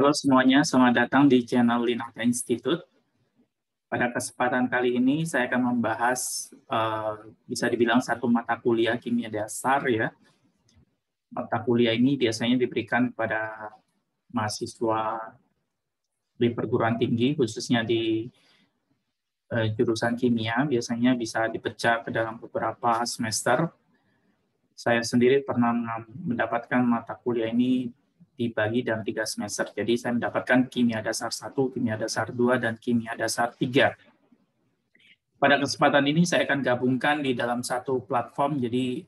Halo semuanya, selamat datang di channel Linata Institute. Pada kesempatan kali ini saya akan membahas bisa dibilang satu mata kuliah kimia dasar ya. Mata kuliah ini biasanya diberikan kepada mahasiswa di perguruan tinggi, khususnya di jurusan kimia, biasanya bisa dipecah ke dalam beberapa semester. Saya sendiri pernah mendapatkan mata kuliah ini dibagi dalam 3 semester. Jadi saya mendapatkan kimia dasar 1, kimia dasar 2, dan kimia dasar 3. Pada kesempatan ini saya akan gabungkan di dalam satu platform, jadi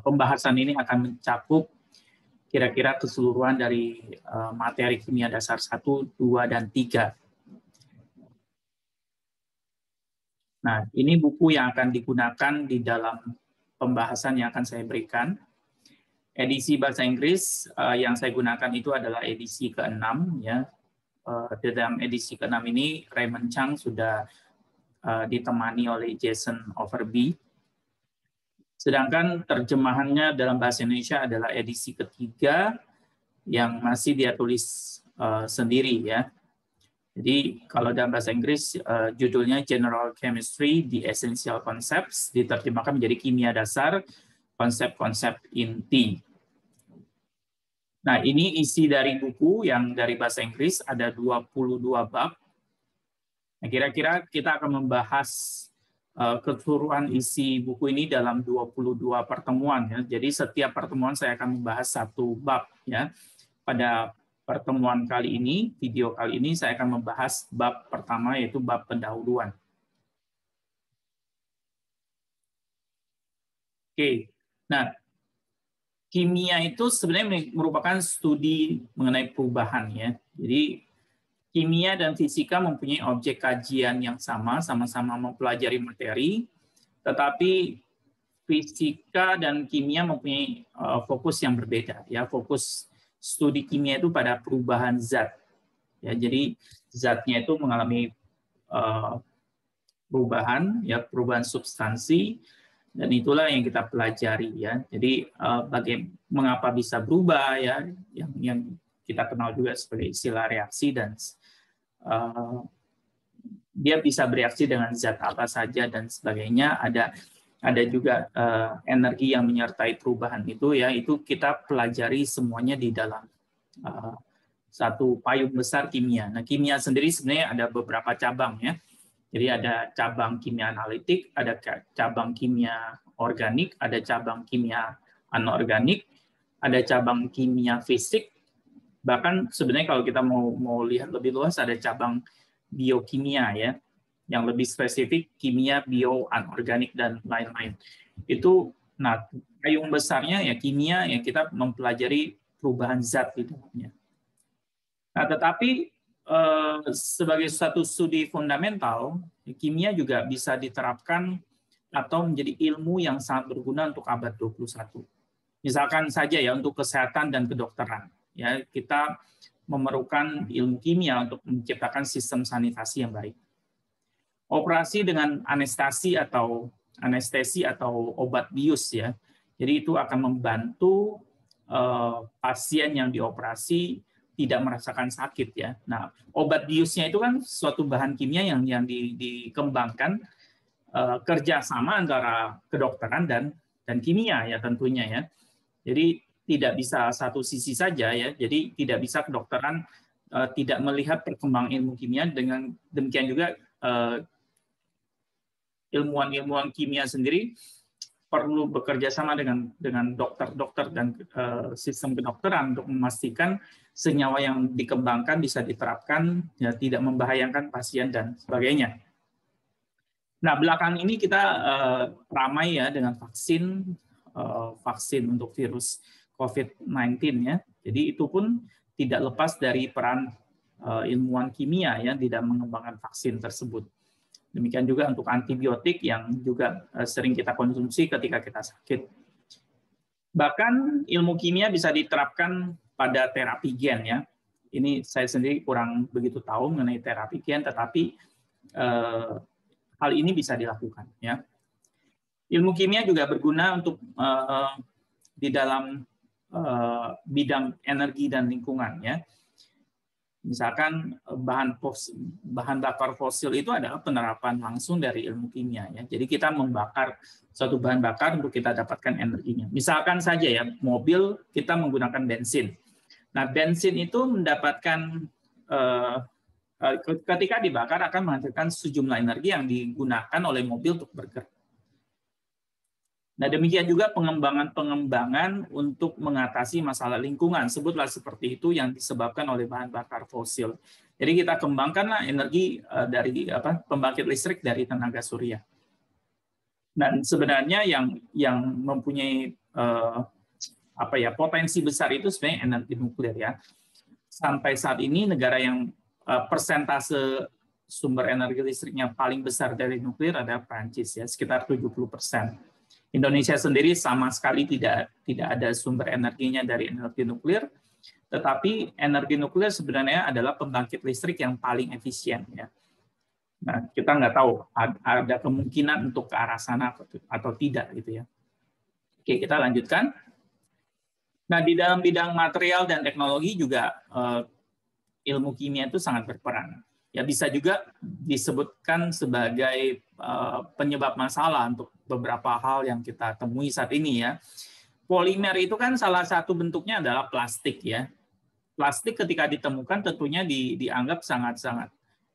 pembahasan ini akan mencakup kira-kira keseluruhan dari materi kimia dasar 1, 2, dan 3. Nah, ini buku yang akan digunakan di dalam pembahasan yang akan saya berikan. Edisi bahasa Inggris yang saya gunakan itu adalah edisi ke-6 ya. Di dalam edisi ke-6 ini Raymond Chang sudah ditemani oleh Jason Overby. Sedangkan terjemahannya dalam bahasa Indonesia adalah edisi ketiga yang masih dia tulis sendiri ya. Jadi kalau dalam bahasa Inggris judulnya General Chemistry, The Essential Concepts, diterjemahkan menjadi kimia dasar, konsep-konsep inti. Nah, ini isi dari buku yang dari bahasa Inggris, ada 22 bab. Nah, kira-kira kita akan membahas keseluruhan isi buku ini dalam 22 pertemuan ya. Jadi setiap pertemuan saya akan membahas satu bab ya. Pada pertemuan kali ini, video kali ini saya akan membahas bab pertama yaitu bab pendahuluan. Oke. Nah, kimia itu sebenarnya merupakan studi mengenai perubahan ya. Jadi kimia dan fisika mempunyai objek kajian yang sama-sama mempelajari materi, tetapi fisika dan kimia mempunyai fokus yang berbeda. Ya, fokus studi kimia itu pada perubahan zat. Ya, jadi zatnya itu mengalami perubahan, ya perubahan substansi, dan itulah yang kita pelajari ya. Jadi mengapa bisa berubah ya, yang kita kenal juga sebagai istilah reaksi dan dia bisa bereaksi dengan zat apa saja dan sebagainya. Ada juga energi yang menyertai perubahan itu ya, itu kita pelajari semuanya di dalam satu payung besar kimia. Nah, kimia sendiri sebenarnya ada beberapa cabang ya. Jadi ada cabang kimia analitik, ada cabang kimia organik, ada cabang kimia anorganik, ada cabang kimia fisik. Bahkan sebenarnya kalau kita mau lihat lebih luas ada cabang biokimia ya, yang lebih spesifik kimia bio anorganik dan lain-lain. Itu nah payung besarnya ya kimia yang kita mempelajari perubahan zat di dalamnya. Nah, tetapi sebagai satu studi fundamental, kimia juga bisa diterapkan atau menjadi ilmu yang sangat berguna untuk abad 21. Misalkan saja ya untuk kesehatan dan kedokteran. Ya, kita memerlukan ilmu kimia untuk menciptakan sistem sanitasi yang baik. Operasi dengan anestesi atau obat bius ya. Jadi itu akan membantu pasien yang dioperasi tidak merasakan sakit ya. Nah, obat biusnya itu kan suatu bahan kimia yang dikembangkan kerjasama antara kedokteran dan kimia ya tentunya ya. Jadi tidak bisa satu sisi saja ya. Jadi tidak bisa kedokteran tidak melihat perkembangan ilmu kimia, dengan demikian juga ilmuwan-ilmuwan kimia sendiri perlu bekerja sama dengan dokter-dokter dan sistem kedokteran untuk memastikan senyawa yang dikembangkan bisa diterapkan, ya, tidak membahayakan pasien dan sebagainya. Nah, belakangan ini kita ramai ya dengan vaksin untuk virus COVID-19 ya. Jadi itu pun tidak lepas dari peran ilmuwan kimia ya di dalam mengembangkan vaksin tersebut. Demikian juga untuk antibiotik yang juga sering kita konsumsi ketika kita sakit. Bahkan ilmu kimia bisa diterapkan pada terapi gen ya. Ini saya sendiri kurang begitu tahu mengenai terapi gen, tetapi hal ini bisa dilakukan ya. Ilmu kimia juga berguna untuk di dalam bidang energi dan lingkungan ya. Misalkan bahan bakar fosil itu adalah penerapan langsung dari ilmu kimia ya. Jadi kita membakar suatu bahan bakar untuk kita dapatkan energinya. Misalkan saja ya, mobil kita menggunakan bensin. Nah, bensin itu mendapatkan ketika dibakar akan menghasilkan sejumlah energi yang digunakan oleh mobil untuk bergerak. Nah, demikian juga pengembangan untuk mengatasi masalah lingkungan, sebutlah seperti itu yang disebabkan oleh bahan bakar fosil. Jadi kita kembangkanlah energi dari pembangkit listrik dari tenaga surya. Dan sebenarnya yang mempunyai potensi besar itu sebenarnya energi nuklir ya. Sampai saat ini negara yang persentase sumber energi listriknya paling besar dari nuklir adalah Prancis ya, sekitar 70%. Indonesia sendiri sama sekali tidak ada sumber energinya dari energi nuklir, tetapi energi nuklir sebenarnya adalah pembangkit listrik yang paling efisien ya. Nah, kita nggak tahu ada kemungkinan untuk ke arah sana atau tidak gitu ya. Oke, kita lanjutkan. Nah, di dalam bidang material dan teknologi juga ilmu kimia itu sangat berperan. Ya, bisa juga disebutkan sebagai penyebab masalah untuk beberapa hal yang kita temui saat ini ya. Polimer itu kan salah satu bentuknya adalah plastik ya. Plastik ketika ditemukan tentunya dianggap sangat-sangat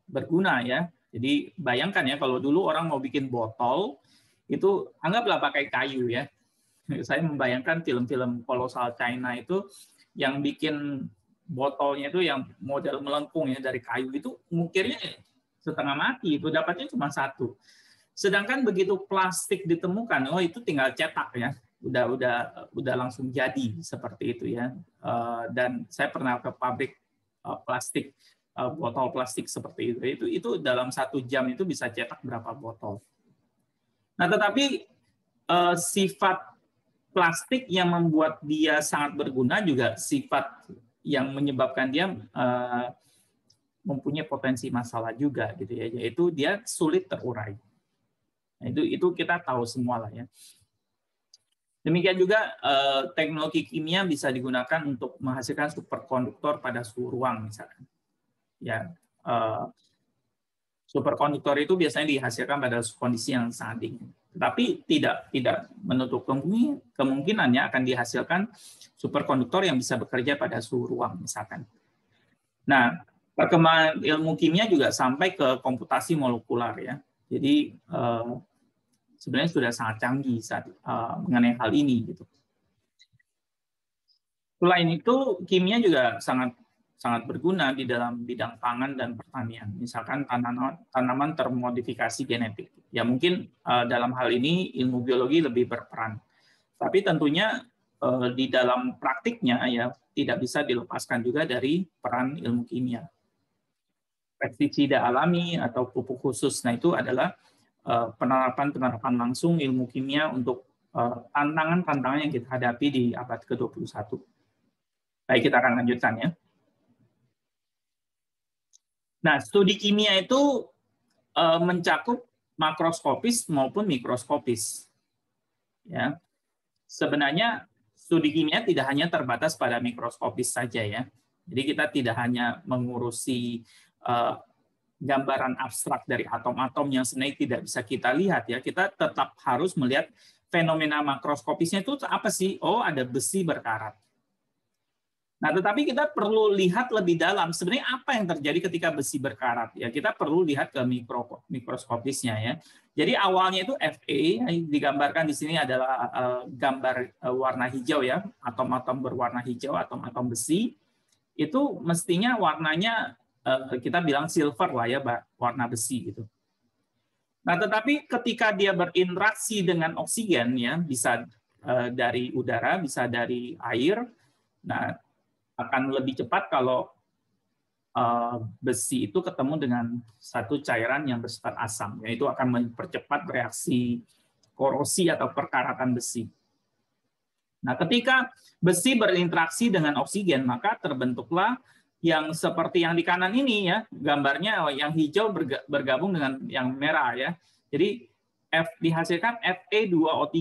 berguna ya. Jadi bayangkan ya, kalau dulu orang mau bikin botol itu anggaplah pakai kayu ya. Saya membayangkan film-film kolosal China itu yang bikin botolnya itu yang model melengkung ya dari kayu itu ngukirnya setengah mati, itu dapatnya cuma satu. Sedangkan begitu plastik ditemukan, oh itu tinggal cetak ya, udah langsung jadi seperti itu ya. Dan saya pernah ke pabrik plastik, botol plastik seperti itu dalam 1 jam itu bisa cetak berapa botol. Nah, tetapi sifat plastik yang membuat dia sangat berguna juga sifat yang menyebabkan dia mempunyai potensi masalah juga gitu ya, yaitu dia sulit terurai. Nah, itu kita tahu semua lah ya. Demikian juga teknologi kimia bisa digunakan untuk menghasilkan superkonduktor pada suhu ruang misalkan. Ya, superkonduktor itu biasanya dihasilkan pada kondisi yang sangat dingin. Tetapi tidak menutup kemungkinannya akan dihasilkan superkonduktor yang bisa bekerja pada suhu ruang misalkan. Nah, perkembangan ilmu kimia juga sampai ke komputasi molekular ya. Jadi sebenarnya sudah sangat canggih mengenai hal ini gitu. Selain itu, kimia juga sangat berguna di dalam bidang pangan dan pertanian. Misalkan tanaman termodifikasi genetik. Ya mungkin dalam hal ini ilmu biologi lebih berperan. Tapi tentunya di dalam praktiknya ya tidak bisa dilepaskan juga dari peran ilmu kimia. Pestisida alami atau pupuk khusus. Nah, itu adalah penerapan langsung ilmu kimia untuk tantangan-tantangan yang kita hadapi di abad ke-21. Baik, kita akan lanjutkan ya. Nah, studi kimia itu mencakup makroskopis maupun mikroskopis. Ya. Sebenarnya studi kimia tidak hanya terbatas pada mikroskopis saja ya. Jadi kita tidak hanya mengurusi gambaran abstrak dari atom-atom yang sebenarnya tidak bisa kita lihat ya. Kita tetap harus melihat fenomena makroskopisnya itu apa sih? Oh, ada besi berkarat. Nah, tetapi kita perlu lihat lebih dalam sebenarnya apa yang terjadi ketika besi berkarat ya. Kita perlu lihat ke mikroskopisnya ya. Jadi awalnya itu Fe digambarkan di sini adalah gambar warna hijau ya, atom-atom berwarna hijau, atom-atom besi. Itu mestinya warnanya kita bilang silver lah ya, warna besi gitu. Nah, tetapi ketika dia berinteraksi dengan oksigen ya, bisa dari udara, bisa dari air. Nah, akan lebih cepat kalau besi itu ketemu dengan satu cairan yang bersifat asam, yaitu akan mempercepat reaksi korosi atau perkaratan besi. Nah, ketika besi berinteraksi dengan oksigen, maka terbentuklah yang seperti yang di kanan ini ya, gambarnya yang hijau bergabung dengan yang merah ya. Jadi dihasilkan Fe2O3.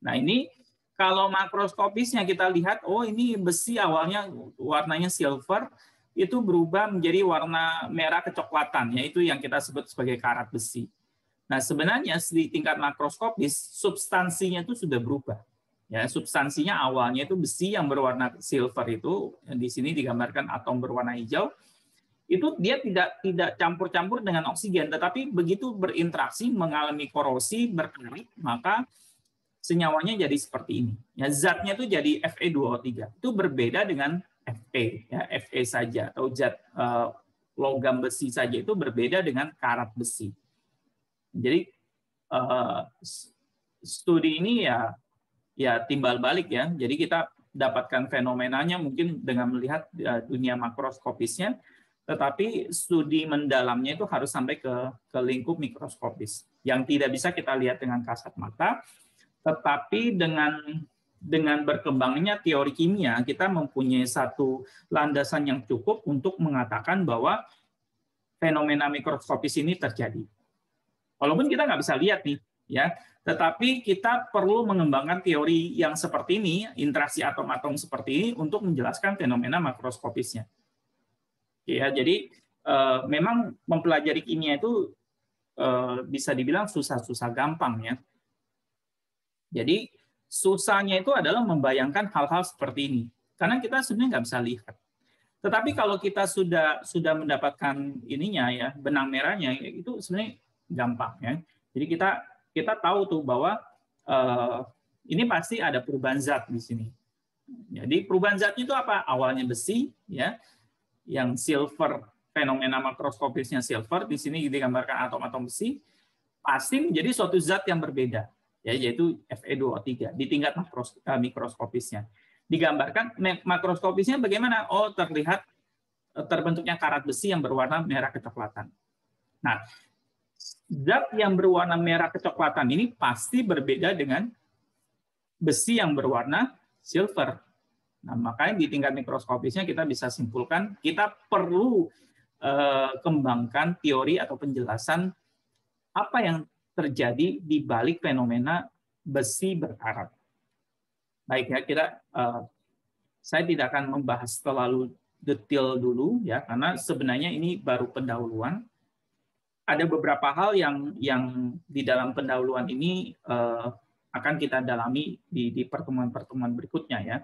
Nah, ini Kalau makroskopisnya kita lihat, oh ini besi awalnya warnanya silver, itu berubah menjadi warna merah kecoklatan, yaitu yang kita sebut sebagai karat besi. Nah, sebenarnya di tingkat makroskopis, substansinya itu sudah berubah. Ya, substansinya awalnya itu besi yang berwarna silver itu, di sini digambarkan atom berwarna hijau, itu dia tidak campur-campur dengan oksigen, tetapi begitu berinteraksi mengalami korosi, berkarat, maka senyawanya jadi seperti ini. Ya, zatnya itu jadi Fe2O3. Itu berbeda dengan Fe, ya, Fe saja atau zat logam besi saja itu berbeda dengan karat besi. Jadi studi ini ya timbal balik ya. Jadi kita dapatkan fenomenanya mungkin dengan melihat dunia makroskopisnya, tetapi studi mendalamnya itu harus sampai ke lingkup mikroskopis yang tidak bisa kita lihat dengan kasat mata, tetapi dengan berkembangnya teori kimia kita mempunyai satu landasan yang cukup untuk mengatakan bahwa fenomena mikroskopis ini terjadi. Walaupun kita nggak bisa lihat nih, ya, tetapi kita perlu mengembangkan teori yang seperti ini, interaksi atom-atom seperti ini untuk menjelaskan fenomena makroskopisnya. Ya, jadi memang mempelajari kimia itu bisa dibilang susah-susah gampang ya. Jadi susahnya itu adalah membayangkan hal-hal seperti ini, karena kita sebenarnya nggak bisa lihat. Tetapi kalau kita sudah mendapatkan ininya ya, benang merahnya, itu sebenarnya gampang ya. Jadi kita tahu tuh bahwa ini pasti ada perubahan zat di sini. Jadi perubahan zatnya itu apa? Awalnya besi ya, yang silver, fenomena makroskopisnya silver, di sini digambarkan atom-atom besi, pasti menjadi suatu zat yang berbeda, ya, yaitu Fe2O3 di tingkat mikroskopisnya. Digambarkan makroskopisnya bagaimana? Oh, terlihat terbentuknya karat besi yang berwarna merah kecoklatan. Nah, zat yang berwarna merah kecoklatan ini pasti berbeda dengan besi yang berwarna silver. Nah, makanya di tingkat mikroskopisnya kita bisa simpulkan kita perlu kembangkan teori atau penjelasan apa yang terjadi di balik fenomena besi berkarat. Baik ya, saya tidak akan membahas terlalu detail dulu ya, karena sebenarnya ini baru pendahuluan. Ada beberapa hal yang di dalam pendahuluan ini akan kita dalami di pertemuan-pertemuan berikutnya ya.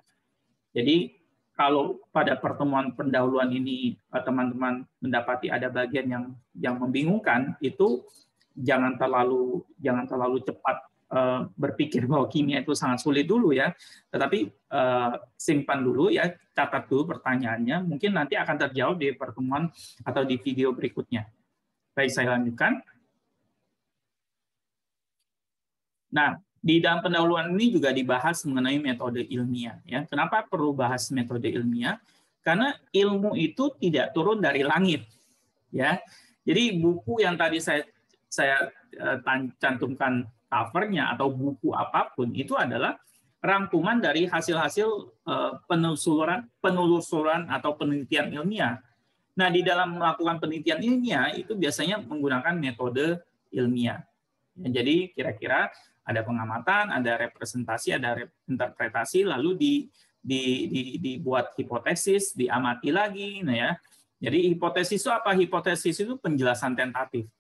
Jadi kalau pada pertemuan pendahuluan ini teman-teman mendapati ada bagian yang membingungkan, itu jangan terlalu cepat berpikir bahwa kimia itu sangat sulit dulu ya. Tetapi simpan dulu ya, catat dulu pertanyaannya. Mungkin nanti akan terjawab di pertemuan atau di video berikutnya. Baik, saya lanjutkan. Nah, di dalam pendahuluan ini juga dibahas mengenai metode ilmiah. Ya. Kenapa perlu bahas metode ilmiah? Karena ilmu itu tidak turun dari langit. Ya. Jadi buku yang tadi saya cantumkan covernya atau buku apapun itu adalah rangkuman dari hasil-hasil penelusuran atau penelitian ilmiah. Nah, di dalam melakukan penelitian ilmiah itu biasanya menggunakan metode ilmiah. Ya, jadi kira-kira ada pengamatan, ada representasi, ada interpretasi, lalu dibuat hipotesis, diamati lagi. Nah ya, jadi hipotesis itu apa? Hipotesis itu penjelasan tentatif.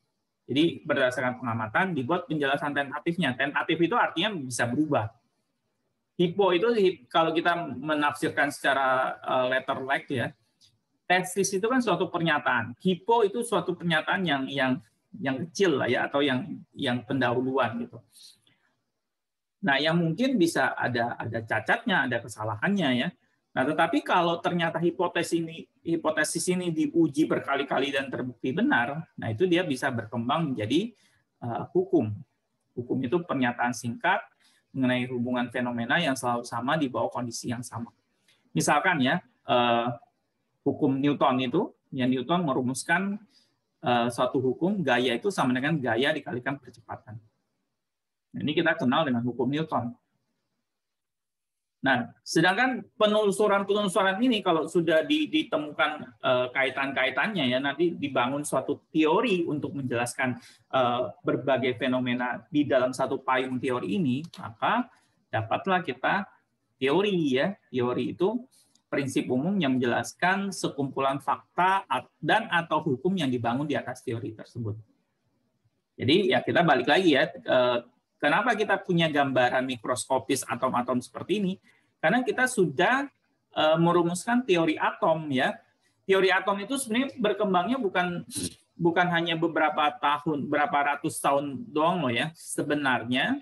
Jadi berdasarkan pengamatan dibuat penjelasan tentatifnya. Tentatif itu artinya bisa berubah. Hipo itu kalau kita menafsirkan secara letter like ya, tesis itu kan suatu pernyataan. Hipo itu suatu pernyataan yang kecil lah ya, atau yang pendahuluan gitu. Nah, yang mungkin bisa ada cacatnya, ada kesalahannya ya. Nah, tetapi kalau ternyata hipotesis ini diuji berkali-kali dan terbukti benar, nah itu dia bisa berkembang menjadi hukum. Hukum itu pernyataan singkat mengenai hubungan fenomena yang selalu sama di bawah kondisi yang sama. Misalkan ya, hukum Newton itu, ya Newton merumuskan suatu hukum, gaya itu sama dengan gaya dikalikan percepatan. Nah, ini kita kenal dengan hukum Newton. Nah, sedangkan penelusuran ini kalau sudah ditemukan kaitan-kaitannya ya, nanti dibangun suatu teori untuk menjelaskan berbagai fenomena di dalam satu payung teori ini, maka dapatlah kita teori ya. Teori itu prinsip umum yang menjelaskan sekumpulan fakta dan atau hukum yang dibangun di atas teori tersebut. Jadi ya kita balik lagi ya, kenapa kita punya gambaran mikroskopis atom-atom seperti ini? Karena kita sudah merumuskan teori atom ya. Teori atom itu sebenarnya berkembangnya bukan hanya beberapa tahun, berapa ratus tahun doang loh ya. Sebenarnya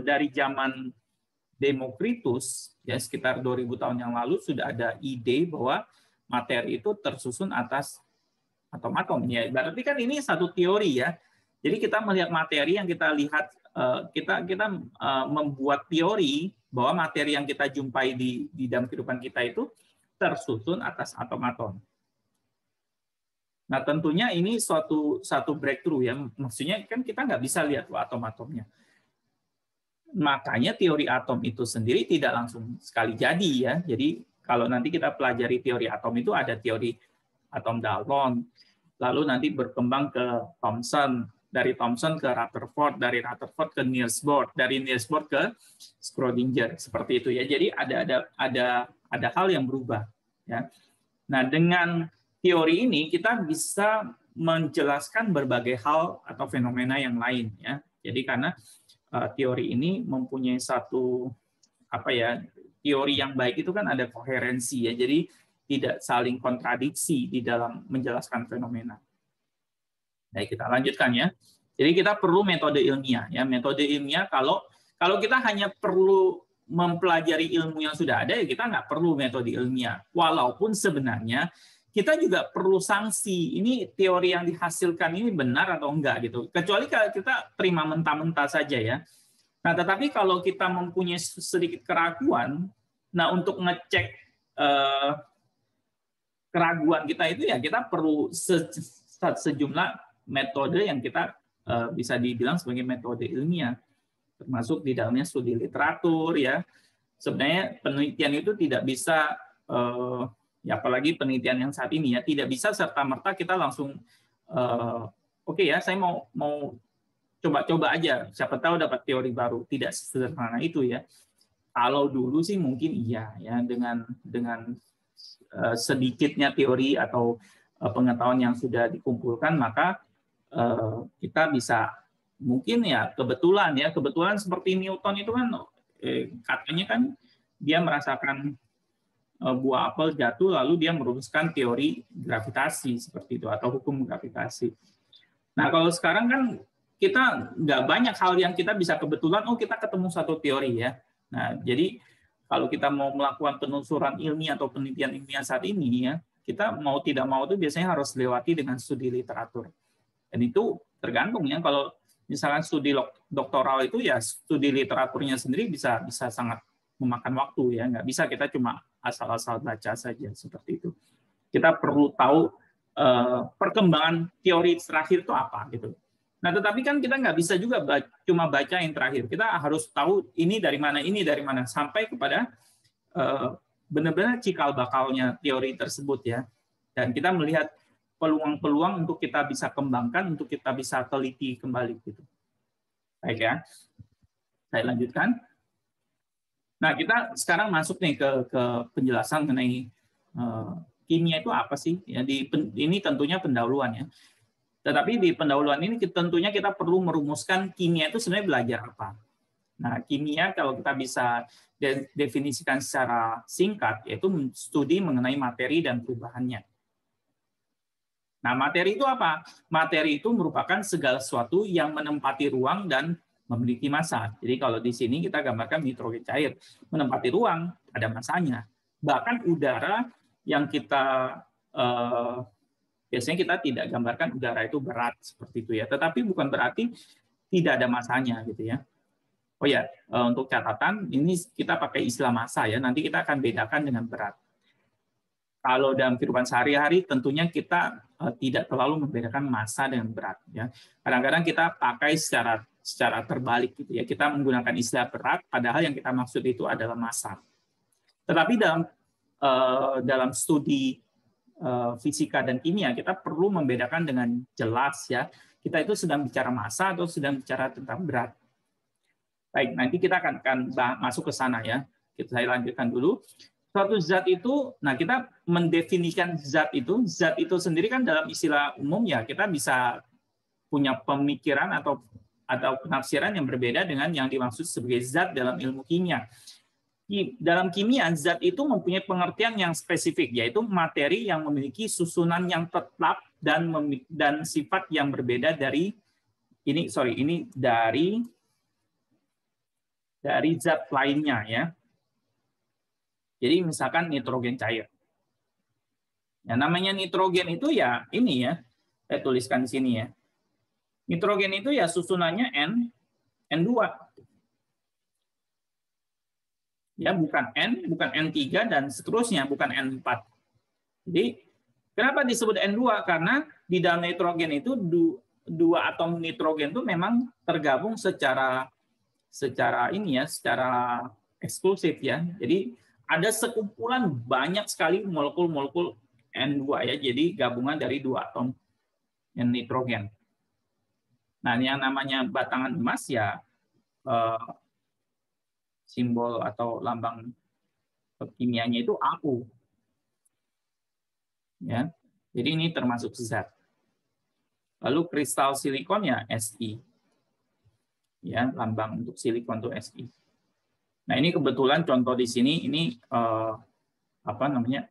dari zaman Demokritus ya sekitar 2000 tahun yang lalu sudah ada ide bahwa materi itu tersusun atas atom-atom ya. Berarti kan ini satu teori ya. Jadi kita melihat materi yang kita lihat, kita membuat teori bahwa materi yang kita jumpai di dalam kehidupan kita itu tersusun atas atom-atom. Nah tentunya ini satu breakthrough ya. Maksudnya kan kita nggak bisa lihat atom-atomnya. Makanya teori atom itu sendiri tidak langsung sekali jadi ya. Jadi kalau nanti kita pelajari teori atom itu ada teori atom Dalton, lalu nanti berkembang ke Thomson, dari Thomson ke Rutherford, dari Rutherford ke Niels Bohr, dari Niels Bohr ke Schrödinger, seperti itu ya. Jadi ada hal yang berubah ya. Nah, dengan teori ini kita bisa menjelaskan berbagai hal atau fenomena yang lain ya. Jadi karena teori ini mempunyai satu teori yang baik itu kan ada koherensi ya. Jadi tidak saling kontradiksi di dalam menjelaskan fenomena. Baik, kita lanjutkan ya. Jadi kita perlu metode ilmiah ya. Metode ilmiah kalau kita hanya perlu mempelajari ilmu yang sudah ada ya kita nggak perlu metode ilmiah. Walaupun sebenarnya kita juga perlu sanksi. Ini teori yang dihasilkan ini benar atau enggak gitu. Kecuali kalau kita terima mentah-mentah saja ya. Nah, tetapi kalau kita mempunyai sedikit keraguan, nah untuk ngecek keraguan kita itu ya kita perlu sejumlah metode yang kita bisa dibilang sebagai metode ilmiah. Termasuk di dalamnya studi literatur ya. Sebenarnya penelitian itu tidak bisa ya apalagi penelitian yang saat ini ya tidak bisa serta-merta kita langsung oke ya saya mau coba-coba aja siapa tahu dapat teori baru, tidak sederhana itu ya. Kalau dulu sih mungkin iya ya dengan sedikitnya teori atau pengetahuan yang sudah dikumpulkan maka kita bisa mungkin ya kebetulan seperti Newton itu kan katanya kan dia merasakan buah apel jatuh lalu dia merumuskan teori gravitasi seperti itu atau hukum gravitasi. Nah kalau sekarang kan kita nggak banyak hal yang kita bisa kebetulan kita ketemu satu teori ya. Nah jadi kalau kita mau melakukan penelusuran ilmiah atau penelitian ilmiah saat ini ya kita mau tidak mau itu biasanya harus lewati dengan studi literatur. Dan itu tergantung ya kalau misalkan studi doktoral itu ya studi literaturnya sendiri bisa sangat memakan waktu ya, nggak bisa kita cuma asal-asal baca saja seperti itu. Kita perlu tahu perkembangan teori terakhir itu apa gitu. Nah, tetapi kan kita nggak bisa juga cuma baca yang terakhir. Kita harus tahu ini dari mana sampai kepada benar-benar cikal bakalnya teori tersebut ya. Dan kita melihat peluang-peluang untuk kita bisa kembangkan, untuk kita bisa teliti kembali gitu. Baik ya. Saya lanjutkan. Nah, kita sekarang masuk nih ke penjelasan mengenai kimia itu apa sih? Ya, ini tentunya pendahuluan ya. Tetapi di pendahuluan ini tentunya kita perlu merumuskan kimia itu sebenarnya belajar apa. Nah, kimia kalau kita bisa definisikan secara singkat, yaitu studi mengenai materi dan perubahannya. Nah, materi itu apa? Materi itu merupakan segala sesuatu yang menempati ruang dan memiliki massa. Jadi kalau di sini kita gambarkan nitrogen cair, menempati ruang, ada massanya. Bahkan udara yang kita biasanya kita tidak gambarkan udara itu berat seperti itu ya. Tetapi bukan berarti tidak ada massanya gitu ya. Oh ya, untuk catatan ini kita pakai istilah massa ya. Nanti kita akan bedakan dengan berat. Kalau dalam kehidupan sehari-hari tentunya kita tidak terlalu membedakan massa dengan berat ya. Kadang-kadang kita pakai secara terbalik gitu ya. Kita menggunakan istilah berat padahal yang kita maksud itu adalah massa. Tetapi dalam studi fisika dan kimia kita perlu membedakan dengan jelas ya. Kita itu sedang bicara massa atau sedang bicara tentang berat. Baik, nanti kita akan masuk ke sana ya. Saya lanjutkan dulu. Suatu zat itu, nah kita mendefinisikan zat itu sendiri kan dalam istilah umum ya, kita bisa punya pemikiran atau penafsiran yang berbeda dengan yang dimaksud sebagai zat dalam ilmu kimia. Dalam kimia, zat itu mempunyai pengertian yang spesifik, yaitu materi yang memiliki susunan yang tetap dan sifat yang berbeda dari zat lainnya ya. Jadi misalkan nitrogen cair. Ya, namanya nitrogen itu ya ini ya, saya tuliskan di sini ya. Nitrogen itu ya susunannya N2. Ya, bukan N3 dan seterusnya, bukan N4. Jadi kenapa disebut N2? Karena di dalam nitrogen itu dua atom nitrogen itu memang tergabung secara eksklusif ya. Jadi ada sekumpulan banyak sekali molekul-molekul N2 ya, jadi gabungan dari dua atom nitrogen. Nah, yang namanya batangan emas ya simbol atau lambang kimianya itu AU. Ya. Jadi ini termasuk zat. Lalu kristal silikon ya Si. Ya, lambang untuk silikon itu Si. Nah, ini kebetulan contoh di sini ini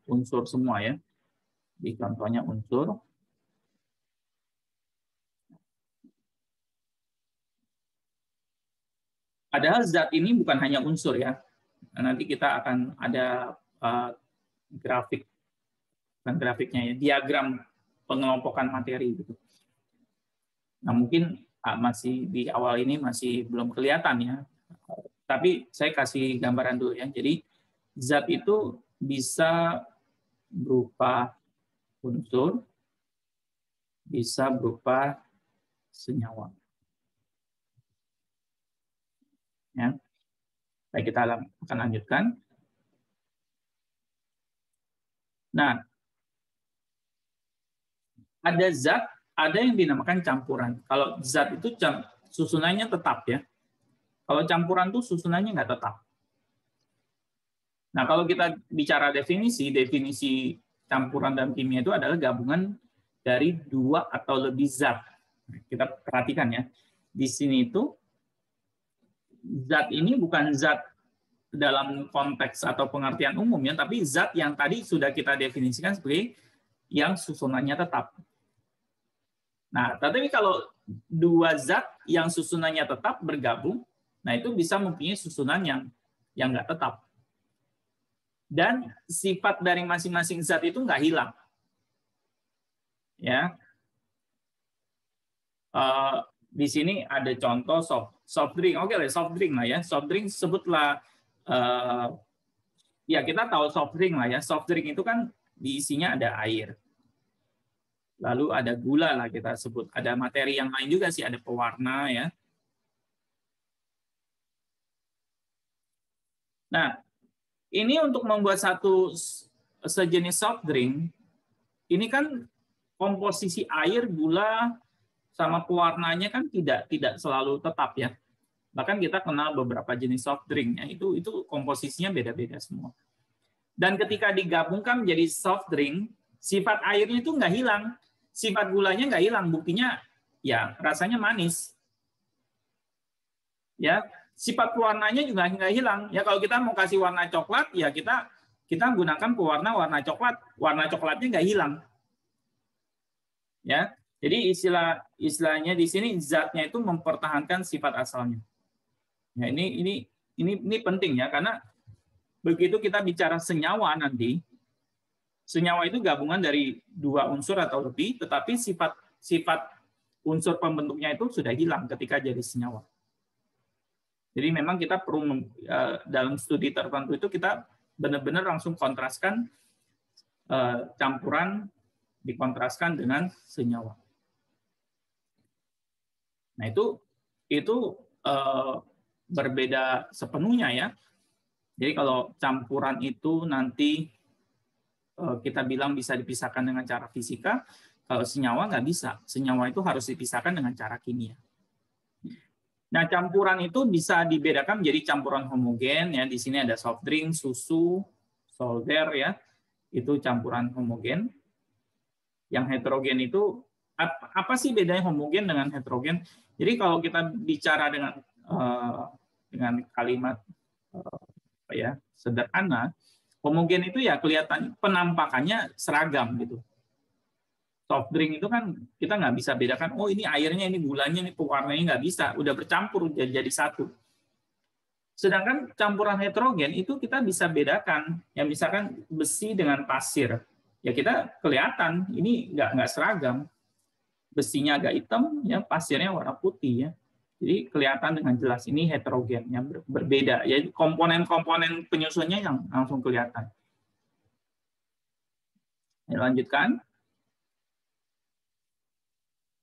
unsur semua ya. Di contohnya unsur. Padahal zat ini bukan hanya unsur ya. Nanti kita akan ada grafiknya ya, diagram pengelompokan materi gitu. Nah, mungkin masih di awal ini masih belum kelihatan ya. Tapi saya kasih gambaran dulu ya. Jadi zat itu bisa berupa unsur, bisa berupa senyawa. Ya. Baik, kita akan lanjutkan. Nah, ada zat, ada yang dinamakan campuran. Kalau zat itu susunannya tetap ya. Kalau campuran itu susunannya nggak tetap. Nah, kalau kita bicara definisi campuran dalam kimia itu adalah gabungan dari dua atau lebih zat. Kita perhatikan ya. Di sini itu zat ini bukan zat dalam konteks atau pengertian umum ya, tapi zat yang tadi sudah kita definisikan sebagai yang susunannya tetap. Nah, tapi kalau dua zat yang susunannya tetap bergabung, nah itu bisa mempunyai susunan yang nggak tetap. Dan sifat dari masing-masing zat itu nggak hilang. Ya. Di sini ada contoh soft drink. Oke, soft drink lah ya. Soft drink sebutlah ya kita tahu soft drink lah ya. Soft drink itu kan diisinya ada air. Lalu ada gula lah kita sebut. Ada materi yang lain juga sih, ada pewarna ya. Nah, ini untuk membuat satu sejenis soft drink, ini kan komposisi air, gula, sama pewarnanya kan tidak selalu tetap ya. Bahkan kita kenal beberapa jenis soft drink ya, itu komposisinya beda-beda semua. Dan ketika digabungkan menjadi soft drink, sifat airnya itu nggak hilang, sifat gulanya nggak hilang, buktinya ya rasanya manis. Ya, sifat pewarnanya juga nggak hilang. Ya kalau kita mau kasih warna coklat, ya kita gunakan pewarna warna coklat, warna coklatnya nggak hilang. Ya, jadi istilahnya di sini zatnya itu mempertahankan sifat asalnya. Ya, ini penting ya, karena begitu kita bicara senyawa nanti, senyawa itu gabungan dari dua unsur atau lebih, tetapi sifat unsur pembentuknya itu sudah hilang ketika jadi senyawa. Jadi memang kita perlu dalam studi tertentu itu kita benar-benar langsung kontraskan campuran dikontraskan dengan senyawa. Nah itu berbeda sepenuhnya ya. Jadi kalau campuran itu nanti kita bilang bisa dipisahkan dengan cara fisika, kalau senyawa nggak bisa. Senyawa itu harus dipisahkan dengan cara kimia. Nah, campuran itu bisa dibedakan menjadi campuran homogen ya. Di sini ada soft drink, susu, solder ya. Itu campuran homogen. Yang heterogen itu apa sih bedanya homogen dengan heterogen? Jadi kalau kita bicara dengan kalimat ya sederhana, homogen itu ya kelihatan penampakannya seragam gitu. Soft drink itu kan kita nggak bisa bedakan, oh ini airnya, ini gulanya, ini pewarnanya, nggak bisa, udah bercampur jadi satu. Sedangkan campuran heterogen itu kita bisa bedakan, ya misalkan besi dengan pasir, ya kita kelihatan ini nggak seragam, besinya agak hitam, ya pasirnya warna putih ya. Jadi kelihatan dengan jelas ini heterogen, yang berbeda. Ya komponen-komponen penyusunnya yang langsung kelihatan. Ya, lanjutkan.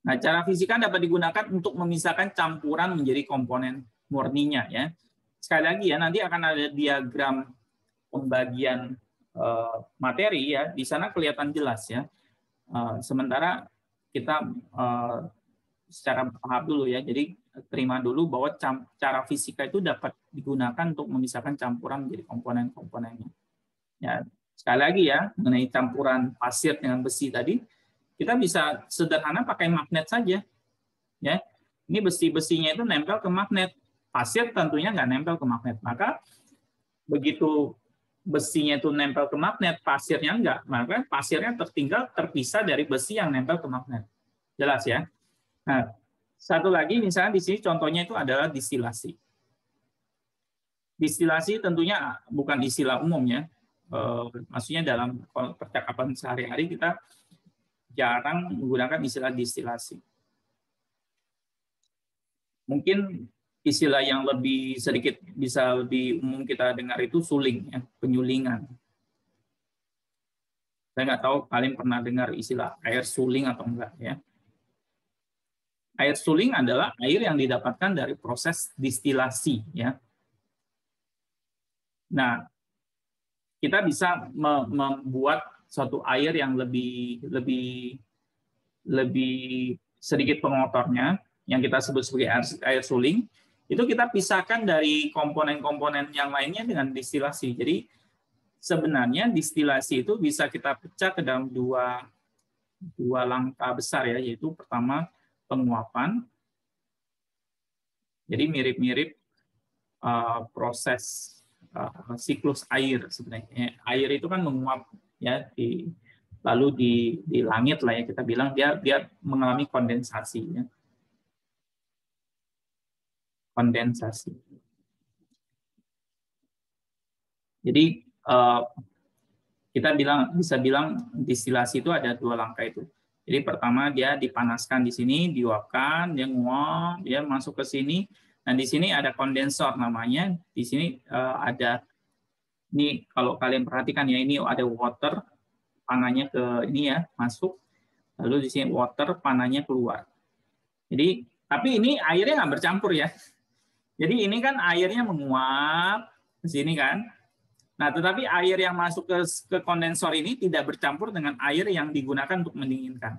Nah, cara fisika dapat digunakan untuk memisahkan campuran menjadi komponen murninya ya. Sekali lagi ya, nanti akan ada diagram pembagian materi ya. Di sana kelihatan jelas ya. Sementara kita secara tahap dulu ya. Jadi terima dulu bahwa cara fisika itu dapat digunakan untuk memisahkan campuran menjadi komponen-komponennya. Ya, sekali lagi ya, mengenai campuran pasir dengan besi tadi, kita bisa sederhana pakai magnet saja. Ya, ini besi-besinya itu nempel ke magnet. Pasir tentunya nggak nempel ke magnet. Maka begitu besinya itu nempel ke magnet, pasirnya enggak, maka pasirnya terpisah dari besi yang nempel ke magnet. Jelas ya? Nah, satu lagi misalnya di sini contohnya itu adalah distilasi. Distilasi tentunya bukan istilah umum ya. Maksudnya dalam percakapan sehari-hari kita jarang menggunakan istilah distilasi. Mungkin istilah yang lebih sedikit bisa lebih umum kita dengar itu suling, ya, penyulingan. Saya nggak tahu kalian pernah dengar istilah air suling atau enggak ya. Air suling adalah air yang didapatkan dari proses distilasi ya. Nah, kita bisa membuat suatu air yang lebih sedikit pengotornya, yang kita sebut sebagai air suling, itu kita pisahkan dari komponen-komponen yang lainnya dengan distilasi. Jadi sebenarnya distilasi itu bisa kita pecah ke dalam dua langkah besar ya, yaitu pertama penguapan. Jadi mirip-mirip proses siklus air sebenarnya. Air itu kan menguap ya lalu di langit lah ya, kita bilang dia mengalami kondensasi ya. Kondensasi. Jadi kita bisa bilang distilasi itu ada dua langkah itu. Jadi pertama dia dipanaskan di sini, diuapkan, dia nguap, dia masuk ke sini. Nah di sini ada kondensor namanya. Di sini ada, ini kalau kalian perhatikan ya, ini ada water, panahnya ke ini ya, masuk. Lalu di sini water, panahnya keluar. Jadi tapi ini airnya nggak bercampur ya. Jadi ini kan airnya menguap ke sini kan. Nah, tetapi air yang masuk ke kondensor ini tidak bercampur dengan air yang digunakan untuk mendinginkan.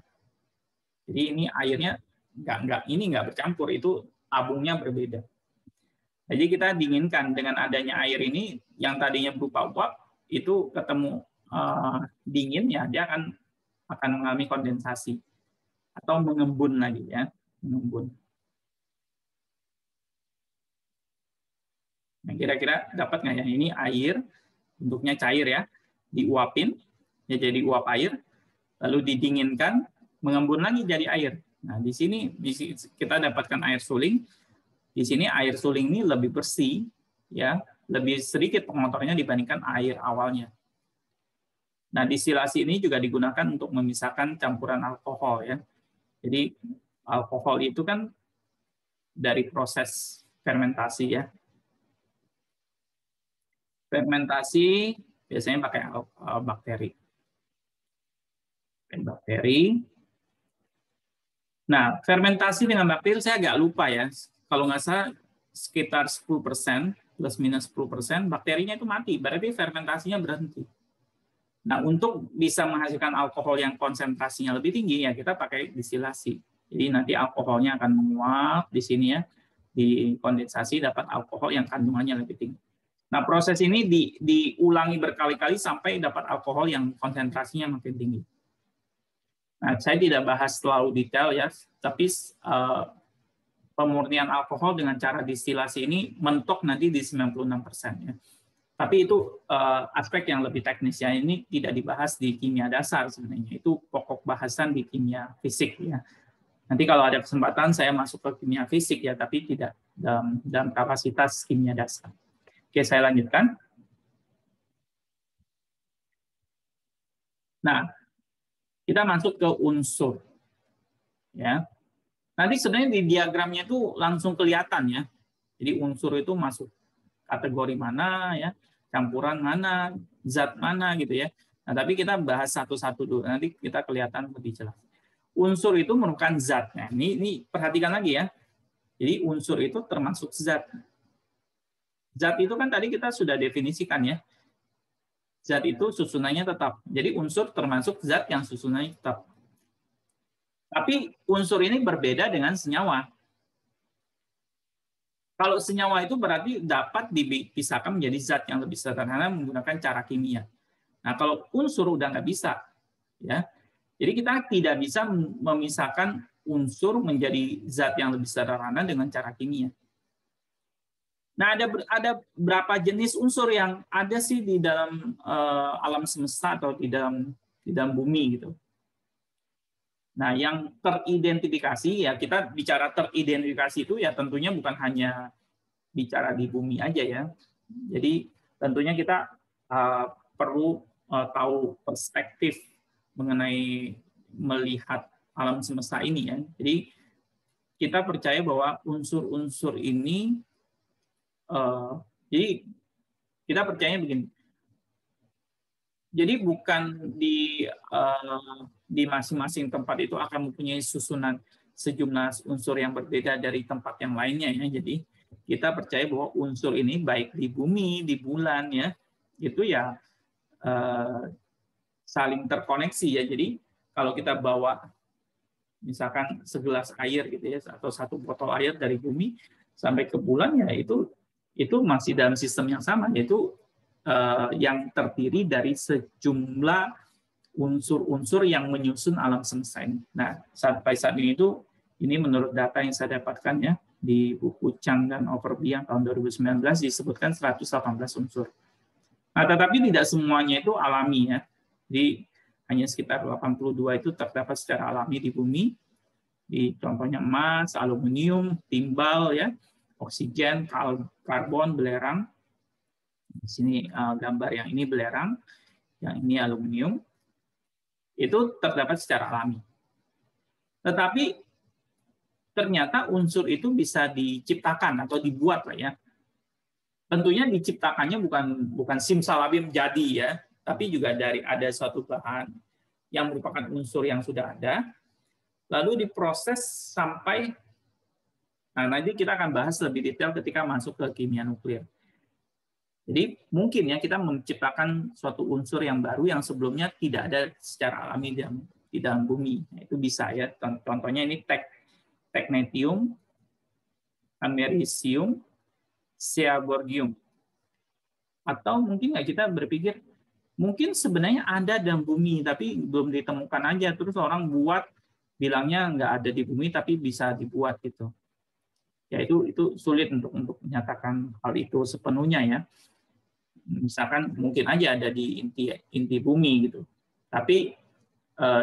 Jadi ini airnya nggak bercampur, itu tabungnya berbeda. Jadi kita dinginkan dengan adanya air ini yang tadinya berupa uap itu ketemu dingin ya, dia akan mengalami kondensasi atau mengembun lagi ya, mengembun. Nah, kira-kira dapat nggak ya? Ini air, bentuknya cair ya, diuapin, ya jadi uap air, lalu didinginkan, mengembun lagi jadi air. Nah, di sini kita dapatkan air suling. Di sini air suling ini lebih bersih, ya, lebih sedikit pengotornya dibandingkan air awalnya. Nah, distilasi ini juga digunakan untuk memisahkan campuran alkohol ya. Jadi alkohol itu kan dari proses fermentasi ya. Fermentasi biasanya pakai bakteri. Nah, fermentasi dengan bakteri saya agak lupa ya. Kalau nggak salah sekitar 10%, plus minus 10%, bakterinya itu mati. Berarti fermentasinya berhenti. Nah, untuk bisa menghasilkan alkohol yang konsentrasinya lebih tinggi, ya kita pakai distilasi. Jadi nanti alkoholnya akan menguap di sini ya. dikondensasi dapat alkohol yang kandungannya lebih tinggi. Nah, proses ini diulangi berkali-kali sampai dapat alkohol yang konsentrasinya makin tinggi. Nah, saya tidak bahas terlalu detail ya, tapi pemurnian alkohol dengan cara distilasi ini mentok nanti di 96% ya. Tapi itu aspek yang lebih teknis ya, ini tidak dibahas di kimia dasar sebenarnya, itu pokok bahasan di kimia fisik ya. Nanti kalau ada kesempatan saya masuk ke kimia fisik ya, tapi tidak dalam kapasitas kimia dasar. Oke, saya lanjutkan. Nah, kita masuk ke unsur. Ya. Nanti sebenarnya di diagramnya itu langsung kelihatan ya. Jadi unsur itu masuk kategori mana ya, campuran mana, zat mana gitu ya. Nah, tapi kita bahas satu-satu dulu. Nanti kita kelihatan lebih jelas. Unsur itu merupakan zat. Nah, ini perhatikan lagi ya. Jadi unsur itu termasuk zat. Zat itu kan tadi kita sudah definisikan ya. Zat itu susunannya tetap. Jadi unsur termasuk zat yang susunannya tetap. Tapi unsur ini berbeda dengan senyawa. Kalau senyawa itu berarti dapat dipisahkan menjadi zat yang lebih sederhana menggunakan cara kimia. Nah, kalau unsur udah nggak bisa. Ya. Jadi kita tidak bisa memisahkan unsur menjadi zat yang lebih sederhana dengan cara kimia. Nah, ada berapa jenis unsur yang ada sih di dalam alam semesta atau di dalam bumi gitu. Nah, yang teridentifikasi ya, kita bicara teridentifikasi itu ya tentunya bukan hanya bicara di bumi aja ya. Jadi tentunya kita perlu tahu perspektif mengenai melihat alam semesta ini ya. Jadi kita percaya bahwa unsur-unsur ini jadi kita percaya begini. Jadi bukan di masing-masing tempat itu akan mempunyai susunan sejumlah unsur yang berbeda dari tempat yang lainnya ya. Jadi kita percaya bahwa unsur ini baik di bumi, di bulan ya, itu ya saling terkoneksi ya. Jadi kalau kita bawa misalkan segelas air gitu ya, atau satu botol air dari bumi sampai ke bulan ya itu masih dalam sistem yang sama, yaitu yang terdiri dari sejumlah unsur-unsur yang menyusun alam semesta ini. Nah, sampai saat ini menurut data yang saya dapatkan ya di buku Chang dan Overby tahun 2019 disebutkan 118 unsur. Nah, tetapi tidak semuanya itu alami ya. Jadi hanya sekitar 82 itu terdapat secara alami di bumi. Di contohnya emas, aluminium, timbal ya, oksigen, karbon, belerang. Di sini gambar yang ini belerang, yang ini aluminium. Itu terdapat secara alami. Tetapi ternyata unsur itu bisa diciptakan atau dibuat lah ya. Tentunya diciptakannya bukan simsalabim jadi ya, tapi juga ada suatu bahan yang merupakan unsur yang sudah ada, lalu diproses sampai, nah nanti kita akan bahas lebih detail ketika masuk ke kimia nuklir. Jadi mungkin ya kita menciptakan suatu unsur yang baru yang sebelumnya tidak ada secara alami di dalam bumi. Nah, itu bisa ya. Contohnya ini teknetium, americium, seaborgium. Atau mungkin nggak kita berpikir mungkin sebenarnya ada dalam bumi tapi belum ditemukan aja, terus orang buat bilangnya nggak ada di bumi tapi bisa dibuat gitu. Ya itu sulit untuk menyatakan hal itu sepenuhnya ya. Misalkan mungkin aja ada di inti bumi gitu. Tapi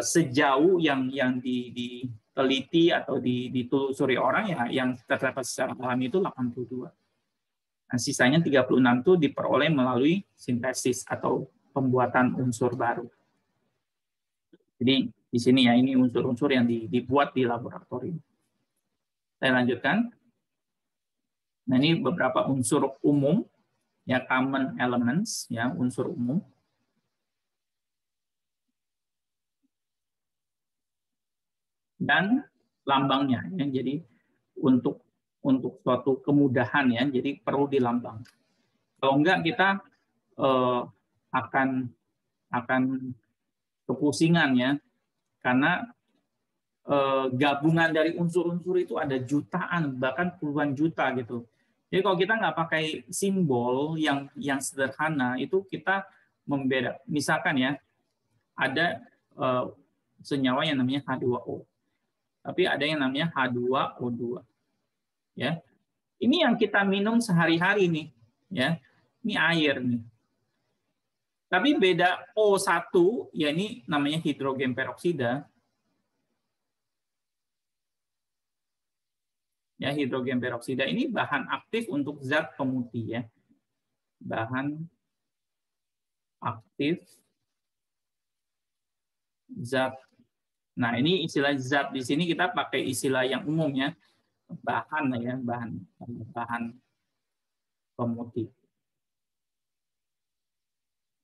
sejauh yang diteliti atau ditelusuri orang ya yang terdapat secara alami itu 82. Nah, sisanya 36 itu diperoleh melalui sintesis atau pembuatan unsur baru. Jadi di sini ya ini unsur-unsur yang dibuat di laboratorium. Saya lanjutkan. Nah, ini beberapa unsur umum ya, common elements ya, unsur umum. Dan lambangnya ya. Jadi untuk suatu kemudahan ya, jadi perlu dilambang. Kalau enggak kita akan kepusingan ya, karena gabungan dari unsur-unsur itu ada jutaan, bahkan puluhan juta gitu. Jadi kalau kita nggak pakai simbol yang sederhana, itu kita membeda. Misalkan ya, ada senyawa yang namanya H2O, tapi ada yang namanya H2O2. Ya, ini yang kita minum sehari-hari nih, ya. Ini air nih. Tapi beda O1, ya ini namanya hidrogen peroksida. Ya, hidrogen peroksida ini bahan aktif untuk zat pemutih ya. Bahan aktif zat. Nah, ini istilah zat di sini kita pakai istilah yang umumnya bahan ya, bahan pemutih.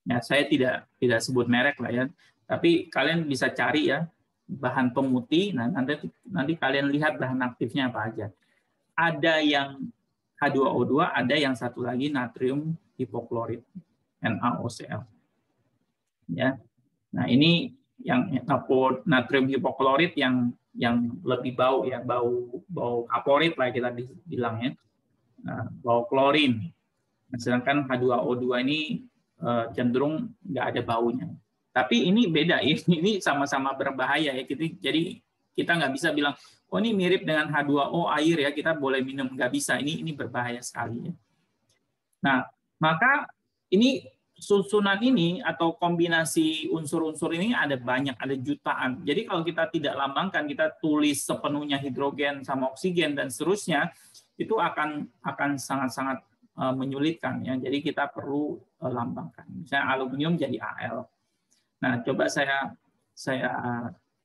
Ya, saya tidak sebut merek lah ya. Tapi kalian bisa cari ya bahan pemutih. Nah, nanti kalian lihat bahan aktifnya apa aja. Ada yang H2O2, ada yang satu lagi natrium hipoklorit, NaOCl. Ya. Nah, ini yang natrium hipoklorit yang lebih bau ya, bau kaporit lah kita bilang ya. Nah, bau klorin. Nah, sedangkan H2O2 ini cenderung nggak ada baunya. Tapi ini beda, ini sama-sama berbahaya ya. Jadi kita nggak bisa bilang, oh ini mirip dengan H2O air ya, kita boleh minum. Nggak bisa, ini berbahaya sekali ya. Nah, maka ini susunan ini atau kombinasi unsur-unsur ini ada banyak, ada jutaan. Jadi kalau kita tidak lambangkan, kita tulis sepenuhnya hidrogen sama oksigen dan seterusnya, itu akan sangat-sangat menyulitkan ya. Jadi kita perlu lambangkan. Misalnya aluminium jadi Al. Nah, coba saya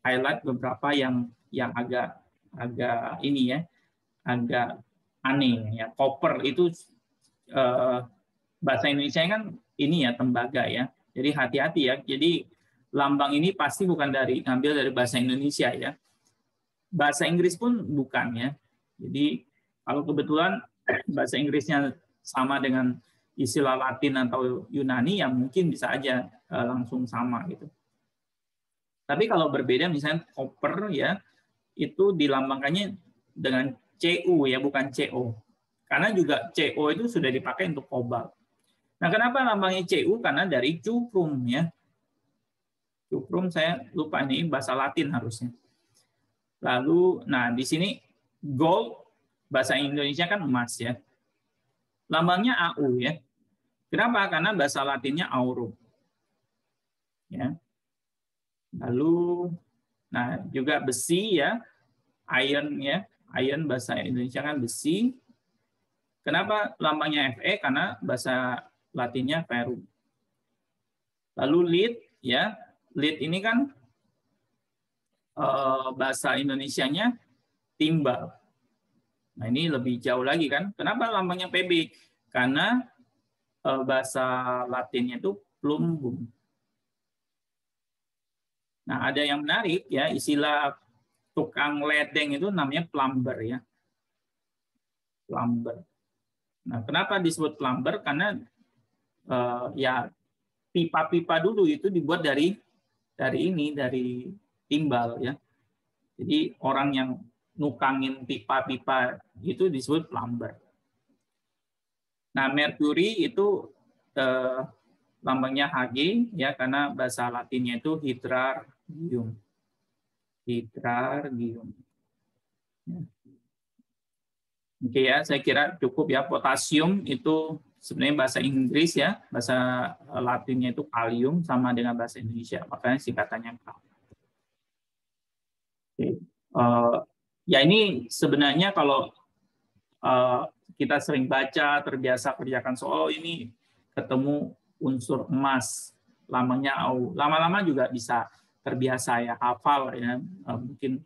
highlight beberapa yang agak ini ya, agak aneh ya. Copper itu bahasa Indonesia kan ini ya, tembaga ya. Jadi hati-hati ya. Jadi lambang ini pasti bukan ngambil dari bahasa Indonesia ya. Bahasa Inggris pun bukan ya. Jadi kalau kebetulan bahasa Inggrisnya sama dengan istilah Latin atau Yunani, yang mungkin bisa aja langsung sama gitu. Tapi kalau berbeda, misalnya copper ya, itu dilambangkannya dengan Cu ya, bukan Co. Karena juga Co itu sudah dipakai untuk kobalt. Nah, kenapa lambangnya Cu? Karena dari cuprum ya. Cuprum saya lupa ini bahasa Latin harusnya. Lalu, nah di sini gold bahasa Indonesia kan emas ya. Lambangnya Au ya. Kenapa? Karena bahasa Latinnya aurum. Ya. Lalu, nah juga besi ya, iron ya, iron bahasa Indonesia kan besi. Kenapa lambangnya Fe? Karena bahasa Latinnya ferrum. Lalu lead ya, lead ini kan bahasa Indonesianya timbal. Nah ini lebih jauh lagi kan. Kenapa lambangnya Pb? Karena bahasa Latinnya itu plumbum. Nah ada yang menarik ya, istilah tukang ledeng itu namanya plumber ya. Plumber. Nah kenapa disebut plumber? Karena ya pipa-pipa dulu itu dibuat dari timbal ya. Jadi orang yang nukangin pipa-pipa itu disebut plumber. Nah, merkuri itu lambangnya Hg ya, karena bahasa Latinnya itu hydrargium. Hydrargium. Ya. Oke ya, saya kira cukup ya. Potasium itu sebenarnya bahasa Inggris ya, bahasa Latinnya itu kalium, sama dengan bahasa Indonesia, makanya singkatannya Kal. Ya ini sebenarnya kalau kita sering baca, terbiasa kerjakan soal ini, ketemu unsur emas, lambangnya Au. Lama-lama juga bisa terbiasa ya, hafal ya. Mungkin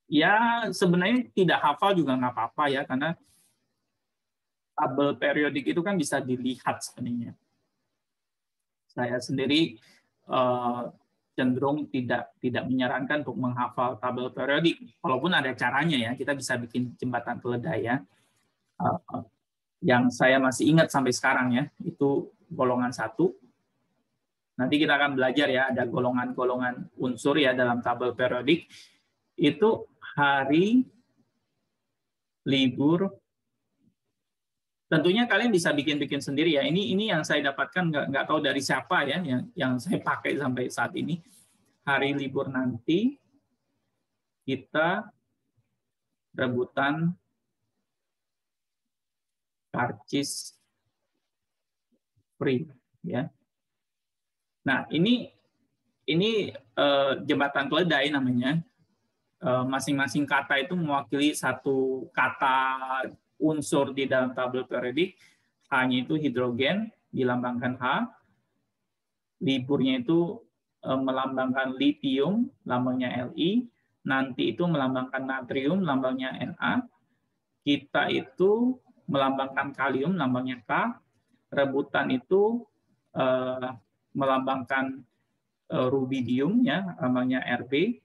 ya sebenarnya tidak hafal juga nggak apa-apa ya, karena tabel periodik itu kan bisa dilihat sebenarnya. Saya sendiri cenderung tidak menyarankan untuk menghafal tabel periodik, walaupun ada caranya ya, kita bisa bikin jembatan keledai ya. Yang saya masih ingat sampai sekarang ya, itu golongan 1. Nanti kita akan belajar ya, ada golongan-golongan unsur ya dalam tabel periodik. Itu hari libur. Tentunya kalian bisa bikin-bikin sendiri ya. Ini yang saya dapatkan, nggak tahu dari siapa ya, yang saya pakai sampai saat ini. Hari libur nanti kita rebutan karcis free ya. Nah ini jembatan keledai namanya. Masing-masing kata itu mewakili satu kata unsur di dalam tabel periodik. H-nya itu hidrogen, dilambangkan H. Liburnya itu melambangkan litium, lambangnya Li. Nanti itu melambangkan natrium, lambangnya Na. Kita itu melambangkan kalium, lambangnya K. Rebutan itu melambangkan rubidium, ya, lambangnya Rb.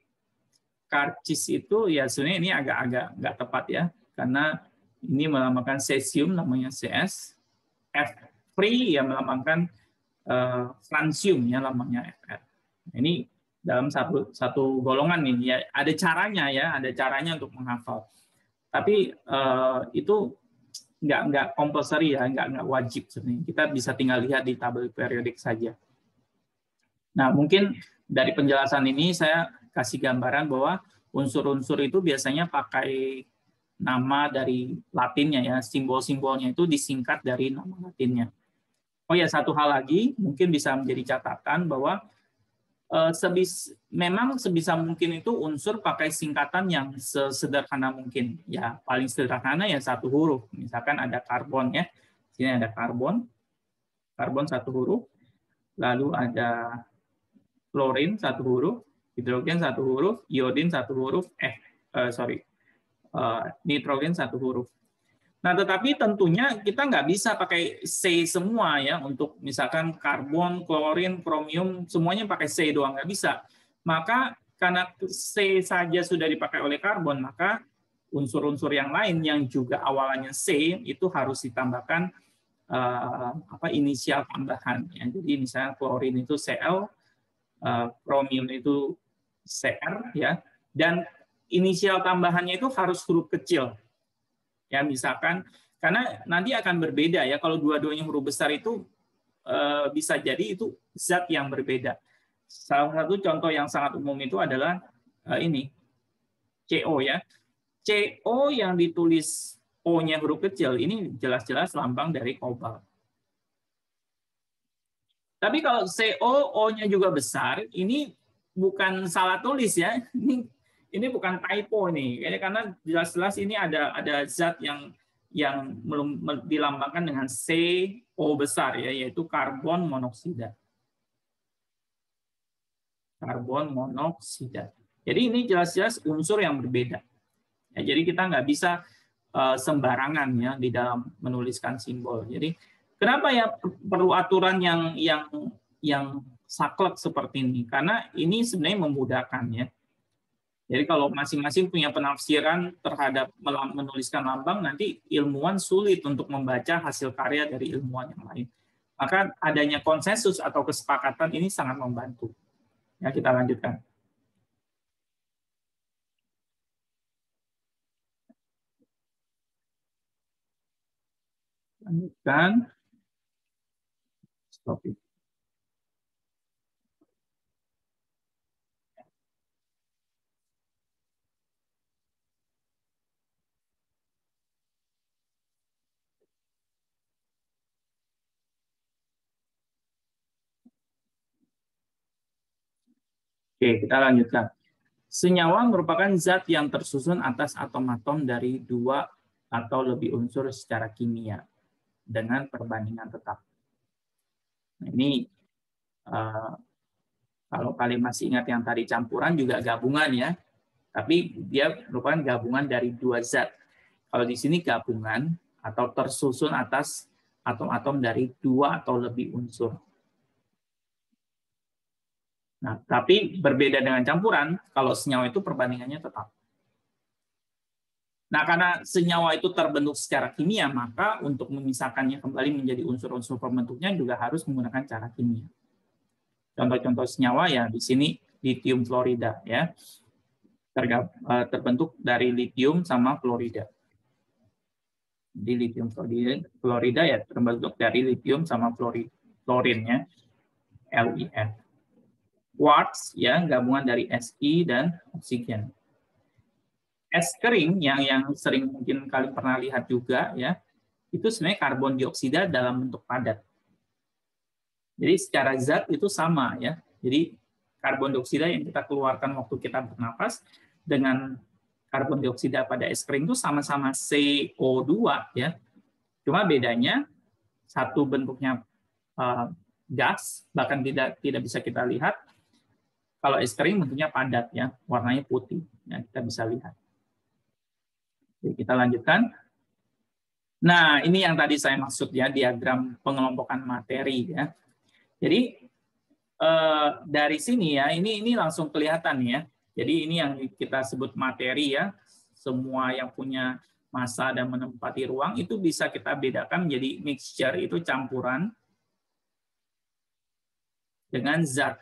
Karcis itu ya sebenarnya ini agak-agak nggak tepat ya, karena ini melambangkan cesium, namanya Cs. F free ya melambangkan francium, ya, lambangnya Fr. Ini dalam satu golongan nih ya, ada caranya untuk menghafal. Tapi itu nggak compulsory ya, nggak wajib sebenarnya. Kita bisa tinggal lihat di tabel periodik saja. Nah, mungkin dari penjelasan ini saya kasih gambaran bahwa unsur-unsur itu biasanya pakai nama dari Latinnya ya, simbol-simbolnya itu disingkat dari nama Latinnya. Oh ya, satu hal lagi mungkin bisa menjadi catatan bahwa memang sebisa mungkin itu unsur pakai singkatan yang sesederhana mungkin. Ya, paling sederhana ya satu huruf. Misalkan ada karbon ya. Sini ada karbon satu huruf. Lalu ada klorin satu huruf, hidrogen satu huruf, iodin satu huruf, nitrogen satu huruf. Nah, tetapi tentunya kita nggak bisa pakai C semua ya, untuk misalkan karbon, klorin, kromium, semuanya pakai C doang, nggak bisa. Maka karena C saja sudah dipakai oleh karbon, maka unsur-unsur yang lain yang juga awalannya C itu harus ditambahkan inisial tambahan. Ya. Jadi misalnya klorin itu Cl, kromium itu Cr, ya, dan inisial tambahannya itu harus huruf kecil. Ya, misalkan karena nanti akan berbeda ya, kalau dua-duanya huruf besar itu bisa jadi itu zat yang berbeda. Salah satu contoh yang sangat umum itu adalah ini CO ya. CO yang ditulis O-nya huruf kecil ini jelas-jelas lambang dari kobalt. Tapi kalau CO O-nya juga besar, ini bukan salah tulis ya. Ini bukan typo nih, karena jelas-jelas ini ada zat yang dilambangkan dengan CO besar ya, yaitu karbon monoksida. Karbon monoksida. Jadi ini jelas-jelas unsur yang berbeda. Ya, jadi kita nggak bisa sembarangan ya di dalam menuliskan simbol. Jadi kenapa ya perlu aturan yang saklek seperti ini? Karena ini sebenarnya memudahkan ya. Jadi kalau masing-masing punya penafsiran terhadap menuliskan lambang, nanti ilmuwan sulit untuk membaca hasil karya dari ilmuwan yang lain. Maka adanya konsensus atau kesepakatan ini sangat membantu. Ya, kita lanjutkan. Lanjutkan. Stop it. Oke, kita lanjutkan. Senyawa merupakan zat yang tersusun atas atom-atom dari 2 atau lebih unsur secara kimia dengan perbandingan tetap. Nah, ini kalau kalian masih ingat yang tadi campuran juga gabungan ya, tapi dia merupakan gabungan dari 2 zat. Kalau di sini gabungan atau tersusun atas atom-atom dari 2 atau lebih unsur. Nah, tapi berbeda dengan campuran, kalau senyawa itu perbandingannya tetap. Nah, karena senyawa itu terbentuk secara kimia, maka untuk memisahkannya kembali menjadi unsur-unsur pembentuknya juga harus menggunakan cara kimia. Contoh-contoh senyawa ya di sini lithium fluorida ya. Terbentuk dari lithium sama fluorida. Di lithium fluorida ya terbentuk dari lithium sama fluorinnya LiF. Quartz ya gabungan dari Si dan oksigen. Es kering yang sering mungkin kalian pernah lihat juga ya, itu sebenarnya karbon dioksida dalam bentuk padat. Jadi secara zat itu sama ya. Jadi karbon dioksida yang kita keluarkan waktu kita bernapas dengan karbon dioksida pada es kering itu sama-sama CO2 ya. Cuma bedanya satu bentuknya gas, bahkan tidak bisa kita lihat. Kalau es kering bentuknya padat ya, warnanya putih. Ya, kita bisa lihat. Jadi kita lanjutkan. Nah, ini yang tadi saya maksud ya, diagram pengelompokan materi ya. Jadi dari sini ya, ini langsung kelihatan ya. Jadi ini yang kita sebut materi ya. Semua yang punya massa dan menempati ruang itu bisa kita bedakan menjadi mixture, itu campuran dengan zat,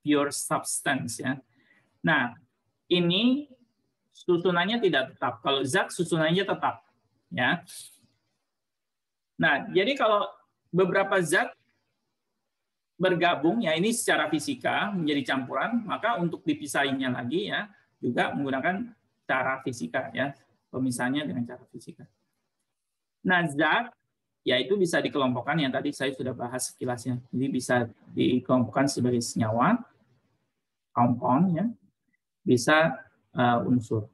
pure substance ya. Nah, ini susunannya tidak tetap. Kalau zat susunannya tetap ya. Nah, jadi kalau beberapa zat bergabung ya ini secara fisika menjadi campuran, maka untuk dipisahinnya lagi ya juga menggunakan cara fisika ya, pemisahannya dengan cara fisika. Nah, zat ya itu bisa dikelompokkan yang tadi saya sudah bahas sekilasnya. Jadi bisa dikelompokkan sebagai senyawa, compound ya, bisa unsur.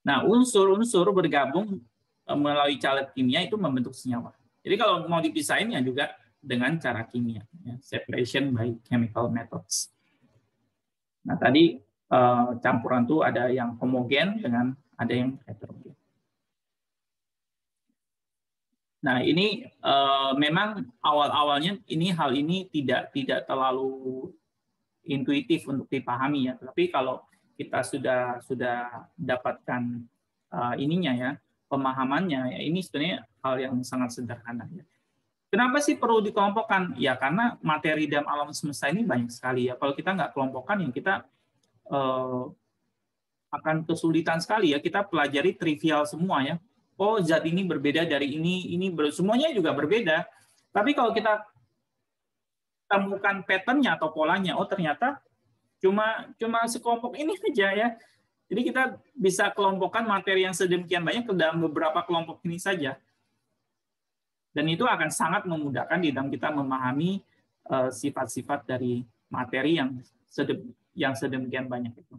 Nah, unsur-unsur bergabung melalui cara kimia itu membentuk senyawa. Jadi kalau mau dipisahin ya juga dengan cara kimia, ya, separation by chemical methods. Nah, tadi campuran itu ada yang homogen dengan ada yang heterogen. Nah, ini memang awal-awalnya hal ini tidak terlalu intuitif untuk dipahami ya. Tapi kalau kita sudah dapatkan ininya ya, pemahamannya ya, ini sebenarnya hal yang sangat sederhana ya. Kenapa sih perlu dikelompokkan? Ya karena materi dalam alam semesta ini banyak sekali ya. Kalau kita nggak kelompokkan ya kita akan kesulitan sekali ya. Kita pelajari trivial semua ya. Oh, zat ini berbeda dari ini semuanya juga berbeda. Tapi kalau kita temukan pattern-nya atau polanya, oh ternyata cuma sekelompok ini saja ya. Jadi kita bisa kelompokkan materi yang sedemikian banyak ke dalam beberapa kelompok ini saja. Dan itu akan sangat memudahkan di dalam kita memahami sifat-sifat dari materi yang sedemikian banyak itu.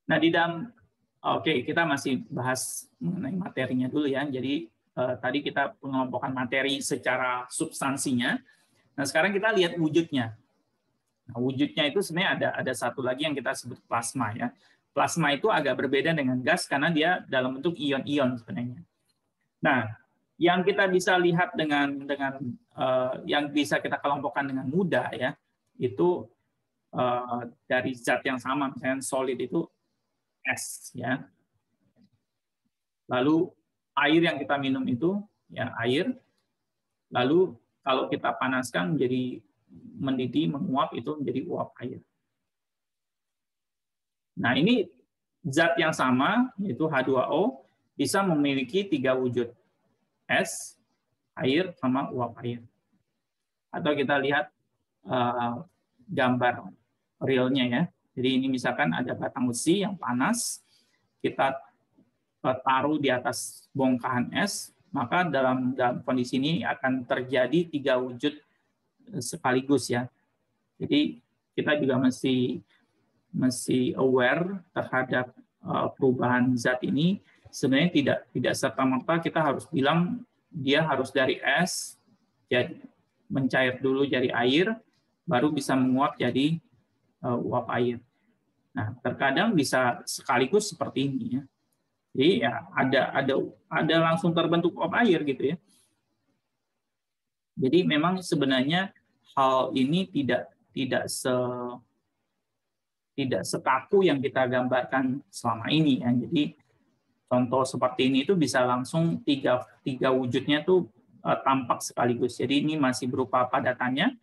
Nah, di dalam kita masih bahas mengenai materinya dulu ya. Jadi tadi kita pengelompokan materi secara substansinya. Nah, sekarang kita lihat wujudnya. Nah, wujudnya itu sebenarnya ada satu lagi yang kita sebut plasma ya. Plasma itu agak berbeda dengan gas karena dia dalam bentuk ion-ion sebenarnya. Nah, yang kita bisa lihat dengan yang bisa kita kelompokkan dengan mudah ya, itu dari zat yang sama, misalnya solid itu es ya. Lalu air yang kita minum itu ya air. Lalu kalau kita panaskan menjadi mendidih, menguap itu menjadi uap air. Nah, ini zat yang sama yaitu H2O bisa memiliki 3 wujud. Es, air, sama uap air. Atau kita lihat gambar realnya ya. Jadi ini misalkan ada batang besi yang panas, kita taruh di atas bongkahan es, maka dalam kondisi ini akan terjadi 3 wujud sekaligus ya. Jadi kita juga mesti aware terhadap perubahan zat ini. Sebenarnya tidak serta-merta kita harus bilang dia harus dari es jadi mencair dulu jadi air baru bisa menguap jadi uap air. Nah, terkadang bisa sekaligus seperti ini ya. Jadi ya ada langsung terbentuk uap air gitu ya. Jadi memang sebenarnya hal ini tidak sekaku yang kita gambarkan selama ini ya. Jadi contoh seperti ini itu bisa langsung tiga wujudnya tuh tampak sekaligus. Jadi ini masih berupa padatannya.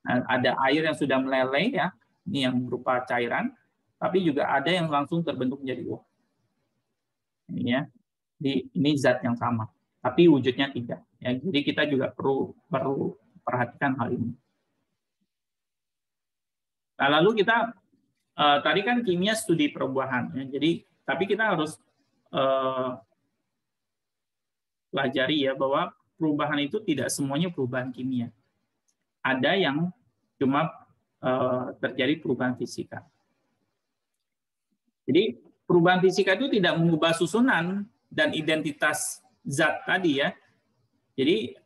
Ada air yang sudah meleleh ya, ini yang berupa cairan, tapi juga ada yang langsung terbentuk menjadi uap. Ini ya, ini zat yang sama, tapi wujudnya tidak. Ya, jadi kita juga perlu perhatikan hal ini. Nah, lalu kita tadi kan kimia studi perubahan, ya, jadi tapi kita harus pelajari ya bahwa perubahan itu tidak semuanya perubahan kimia. Ada yang cuma terjadi perubahan fisika. Jadi perubahan fisika itu tidak mengubah susunan dan identitas zat tadi ya. Jadi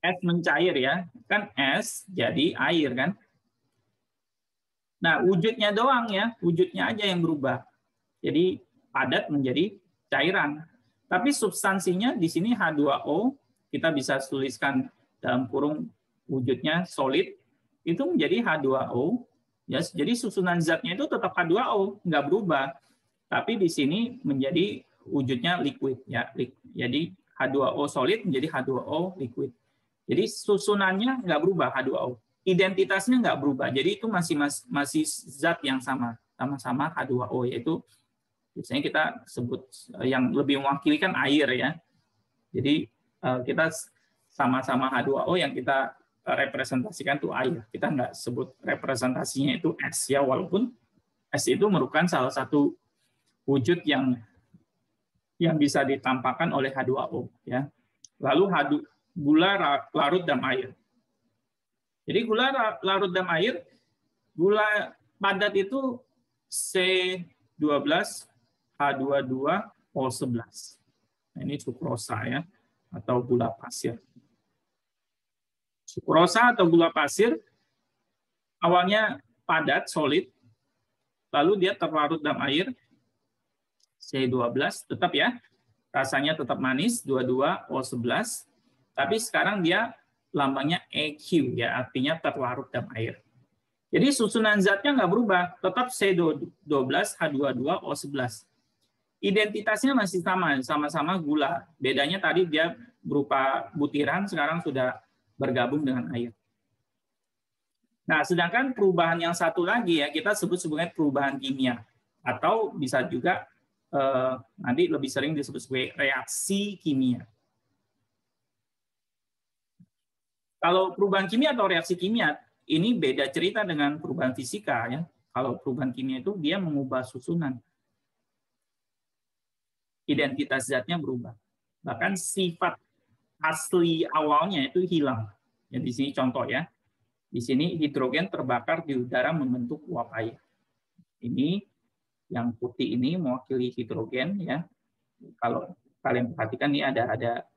es mencair ya, kan es jadi air kan. Nah wujudnya doang ya, wujudnya aja yang berubah. Jadi padat menjadi cairan. Tapi substansinya di sini H2O, kita bisa tuliskan dalam kurung wujudnya solid, itu menjadi H2O. Ya, jadi susunan zatnya itu tetap H2O, nggak berubah. Tapi di sini menjadi wujudnya liquid. Ya. Jadi H2O solid menjadi H2O liquid. Jadi susunannya nggak berubah H2O. Identitasnya nggak berubah. Jadi itu masih zat yang sama-sama H2O, yaitu biasanya kita sebut yang lebih mewakili kan air ya. Jadi kita sama-sama H2O yang kita representasikan itu air. Kita nggak sebut representasinya itu es ya, walaupun es itu merupakan salah satu wujud yang bisa ditampakkan oleh H2O ya. Lalu gula larut dalam air. Jadi gula larut dalam air, gula padat itu C12 H22O11. Nah, ini sukrosa ya, atau gula pasir. Sukrosa atau gula pasir awalnya padat, solid, lalu dia terlarut dalam air, C12, tetap ya, rasanya tetap manis, 22O11, tapi sekarang dia lambangnya EQ, ya, artinya terlarut dalam air. Jadi susunan zatnya nggak berubah, tetap C12H22O11. Identitasnya masih sama-sama gula. Bedanya tadi dia berupa butiran, sekarang sudah bergabung dengan air. Nah, sedangkan perubahan yang satu lagi ya kita sebut sebagai perubahan kimia, atau bisa juga nanti lebih sering disebut sebagai reaksi kimia. Kalau perubahan kimia atau reaksi kimia ini beda cerita dengan perubahan fisika ya. Kalau perubahan kimia itu dia mengubah susunan. Identitas zatnya berubah. Bahkan sifat asli awalnya itu hilang. Ya, di sini contoh ya. Di sini hidrogen terbakar di udara membentuk uap air. Ini yang putih ini mewakili hidrogen ya. Kalau kalian perhatikan ini ada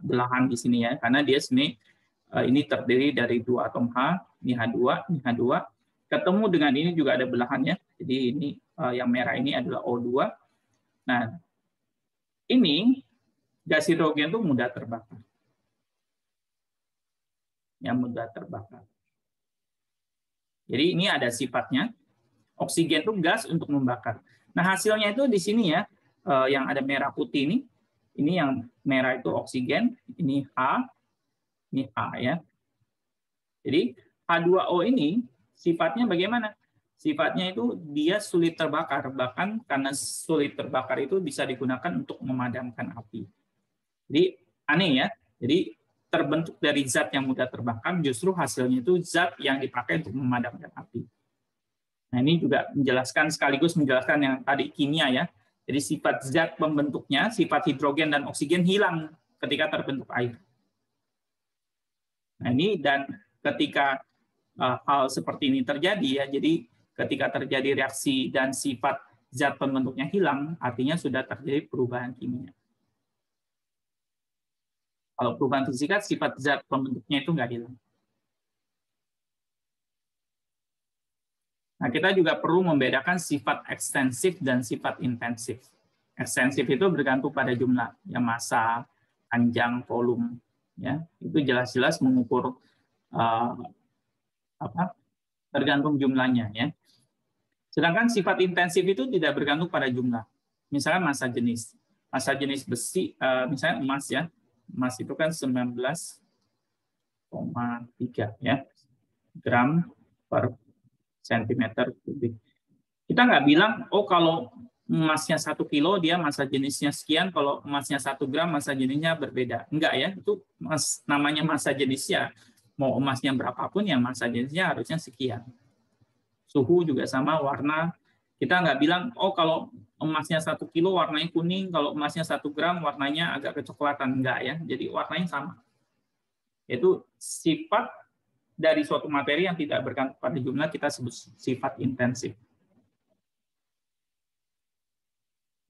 belahan di sini ya, karena dia sini ini terdiri dari 2 atom H, ini H2, ini H2. Ketemu dengan ini juga ada belahannya. Jadi ini yang merah ini adalah O2. Nah, ini gas hidrogen itu mudah terbakar. Yang mudah terbakar. Jadi ini ada sifatnya. Oksigen itu gas untuk membakar. Nah, hasilnya itu di sini ya, yang ada merah putih ini. Ini yang merah itu oksigen, ini H, ini H ya. Jadi H2O ini sifatnya bagaimana? Sifatnya itu dia sulit terbakar, bahkan karena sulit terbakar itu bisa digunakan untuk memadamkan api. Jadi aneh ya. Jadi terbentuk dari zat yang mudah terbakar, justru hasilnya itu zat yang dipakai untuk memadamkan api. Nah ini juga menjelaskan sekaligus menjelaskan yang tadi kimia ya. Jadi sifat zat pembentuknya, sifat hidrogen dan oksigen hilang ketika terbentuk air. Nah ini dan ketika hal seperti ini terjadi ya, jadi ketika terjadi reaksi dan sifat zat pembentuknya hilang, artinya sudah terjadi perubahan kimia. Kalau perubahan fisika, sifat zat pembentuknya itu nggak hilang. Nah, kita juga perlu membedakan sifat ekstensif dan sifat intensif. Ekstensif itu bergantung pada jumlah, ya, massa, panjang, volume. Ya, itu jelas-jelas mengukur tergantung jumlahnya. Ya. Sedangkan sifat intensif itu tidak bergantung pada jumlah. Misalnya massa jenis besi, misalnya emas ya. Emas itu kan 19,3 ya gram per sentimeter kubik. Kita nggak bilang, oh kalau emasnya 1 kilo dia massa jenisnya sekian, kalau emasnya 1 gram massa jenisnya berbeda. Enggak ya, itu namanya massa jenisnya. Mau emasnya berapapun ya massa jenisnya harusnya sekian. Suhu juga sama, warna. Kita nggak bilang, oh kalau emasnya 1 kilo warnanya kuning, kalau emasnya 1 gram warnanya agak kecoklatan. Enggak ya, jadi warnanya sama. Itu sifat dari suatu materi yang tidak bergantung pada jumlah, kita sebut sifat intensif.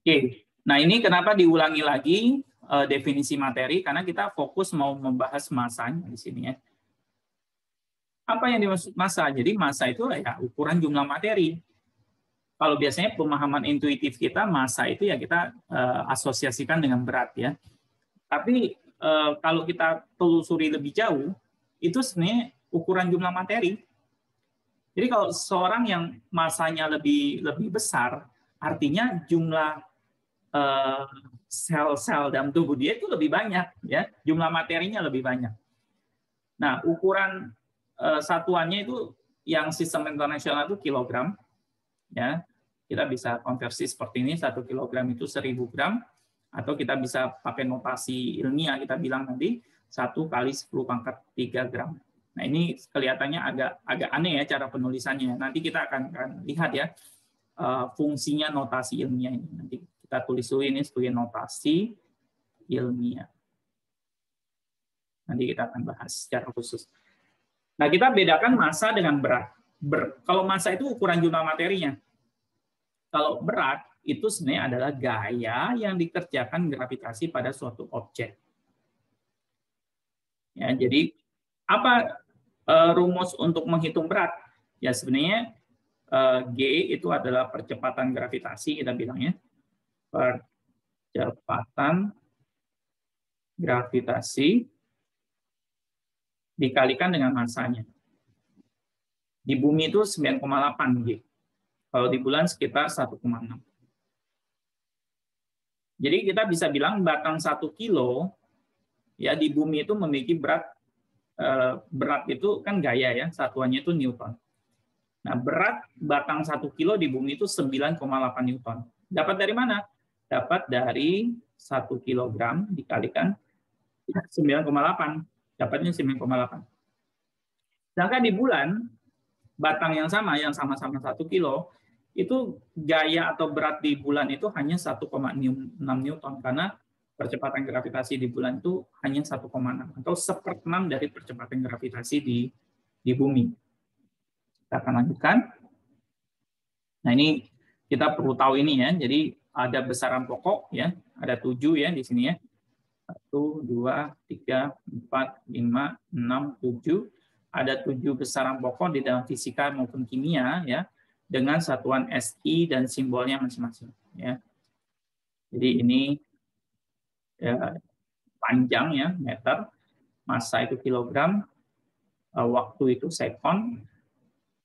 Oke, nah ini kenapa diulangi lagi definisi materi, karena kita fokus mau membahas massanya di sini ya. Apa yang dimaksud massa? Jadi massa itu ya ukuran jumlah materi. Kalau biasanya pemahaman intuitif kita massa itu ya kita asosiasikan dengan berat ya. Tapi kalau kita telusuri lebih jauh, itu sebenarnya ukuran jumlah materi. Jadi kalau seorang yang massanya lebih besar, artinya jumlah sel-sel dalam tubuh dia itu lebih banyak, ya, jumlah materinya lebih banyak. Nah, ukuran satuannya itu yang sistem internasional itu kilogram, ya. Kita bisa konversi seperti ini, 1 kilogram itu 1000 gram, atau kita bisa pakai notasi ilmiah, kita bilang nanti 1 kali 10 pangkat 3 gram. Nah, ini kelihatannya agak aneh ya cara penulisannya. Nanti kita akan lihat ya fungsinya notasi ilmiah ini. Nanti kita tulis dulu ini sebagai notasi ilmiah. Nanti kita akan bahas secara khusus. Nah, kita bedakan massa dengan berat. Kalau massa itu ukuran jumlah materinya. Kalau berat itu sebenarnya adalah gaya yang dikerjakan gravitasi pada suatu objek. Ya, jadi apa rumus untuk menghitung berat? Ya sebenarnya G itu adalah percepatan gravitasi, kita bilangnya. Percepatan gravitasi dikalikan dengan massanya. Di bumi itu 9,8 G. Kalau di bulan sekitar 1,6. Jadi kita bisa bilang batang 1 kilo ya di bumi itu memiliki berat itu kan gaya ya, satuannya itu Newton. Nah, berat batang 1 kilo di bumi itu 9,8 Newton. Dapat dari mana? Dapat dari 1 kilogram dikalikan 9,8. Dapatnya 9,8. Sedangkan di bulan, batang yang sama-sama 1 kilo, itu gaya atau berat di bulan itu hanya 1,6 Newton, karena percepatan gravitasi di bulan itu hanya 1,6 atau 1/6 dari percepatan gravitasi di bumi. Kita akan lanjutkan. Nah, ini kita perlu tahu ini ya. Jadi ada besaran pokok ya, ada 7 ya di sini ya. 1, 2, 3, 4, 5, 6, 7. Ada 7 besaran pokok di dalam fisika maupun kimia ya, dengan satuan SI dan simbolnya masing-masing ya. Jadi ini ya, panjang ya meter, massa itu kilogram, waktu itu sekon,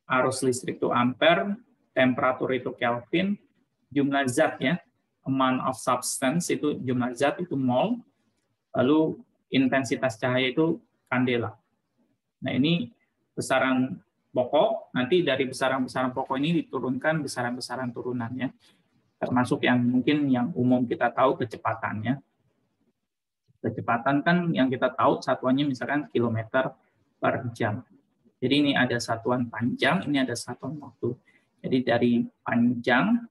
arus listrik itu ampere, temperatur itu Kelvin, jumlah zat ya, amount of substance itu jumlah zat itu mol, lalu intensitas cahaya itu kandela. Nah, ini besaran pokok, nanti dari besaran-besaran pokok ini diturunkan besaran-besaran turunannya, termasuk yang mungkin yang umum kita tahu kecepatannya. Kecepatan kan yang kita tahu satuannya misalkan kilometer per jam. Jadi ini ada satuan panjang, ini ada satuan waktu. Jadi dari panjang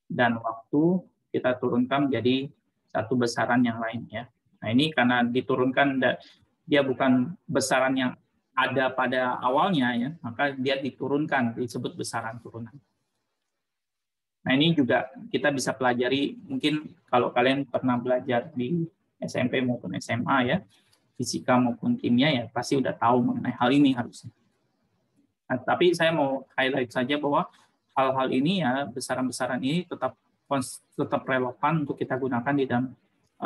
dan waktu kita turunkan menjadi satu besaran yang lain ya. Nah, ini karena diturunkan dia bukan besaran yang ada pada awalnya ya, maka dia diturunkan, disebut besaran turunan. Nah, ini juga kita bisa pelajari, mungkin kalau kalian pernah belajar di SMP maupun SMA ya, fisika maupun kimia ya, pasti udah tahu mengenai hal ini harusnya. Nah, tapi saya mau highlight saja bahwa hal-hal ini ya, besaran-besaran ini tetap relevan untuk kita gunakan di dalam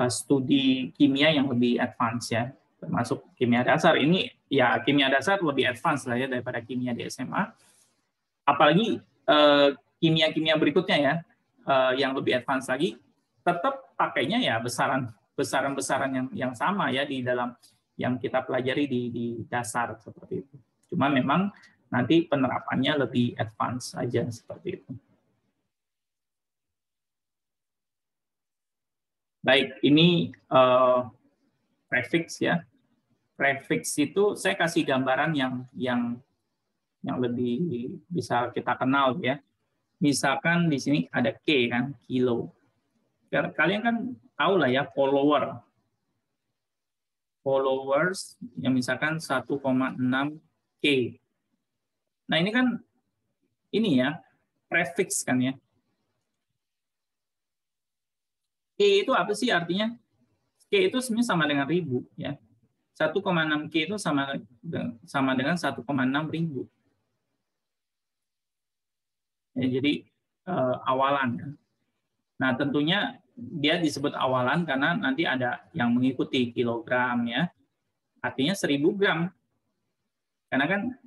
studi kimia yang lebih advance ya, termasuk kimia dasar. Ini ya kimia dasar lebih advance lah ya daripada kimia di SMA. Apalagi kimia-kimia berikutnya ya, yang lebih advance lagi, tetap pakainya ya besaran besaran-besaran yang sama ya di dalam yang kita pelajari di dasar seperti itu. Cuma memang nanti penerapannya lebih advance aja seperti itu. Baik, ini prefix ya. Prefix itu saya kasih gambaran yang lebih bisa kita kenal ya. Misalkan di sini ada K kan, kilo. Kalian kan tahu lah ya follower. Followers yang misalkan 1,6 K. Nah, ini kan ini ya, prefix kan ya. K itu apa sih artinya? K itu sebenarnya sama dengan ribu ya. 1,6 K itu sama dengan 1,6 ribu. Ya, jadi awalan. Nah, tentunya dia disebut awalan karena nanti ada yang mengikuti kilogram ya. Artinya 1000 gram. Karena kan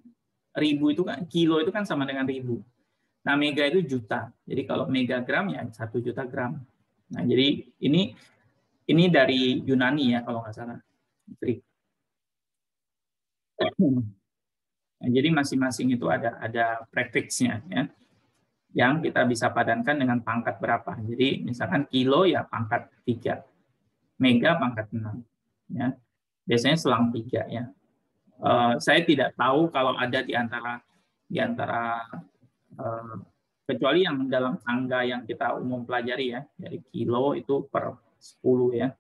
ribu itu kan kilo itu kan sama dengan ribu. Nah, mega itu juta. Jadi kalau megagram ya 1 juta gram. Nah, jadi ini dari Yunani ya kalau nggak salah. Nah, jadi masing-masing itu ada prefixnya ya, yang kita bisa padankan dengan pangkat berapa. Jadi misalkan kilo ya pangkat 3, mega pangkat 6. Ya. Biasanya selang 3 ya. Saya tidak tahu kalau ada di antara kecuali yang dalam angka yang kita umum pelajari ya, dari kilo itu per 10 ya.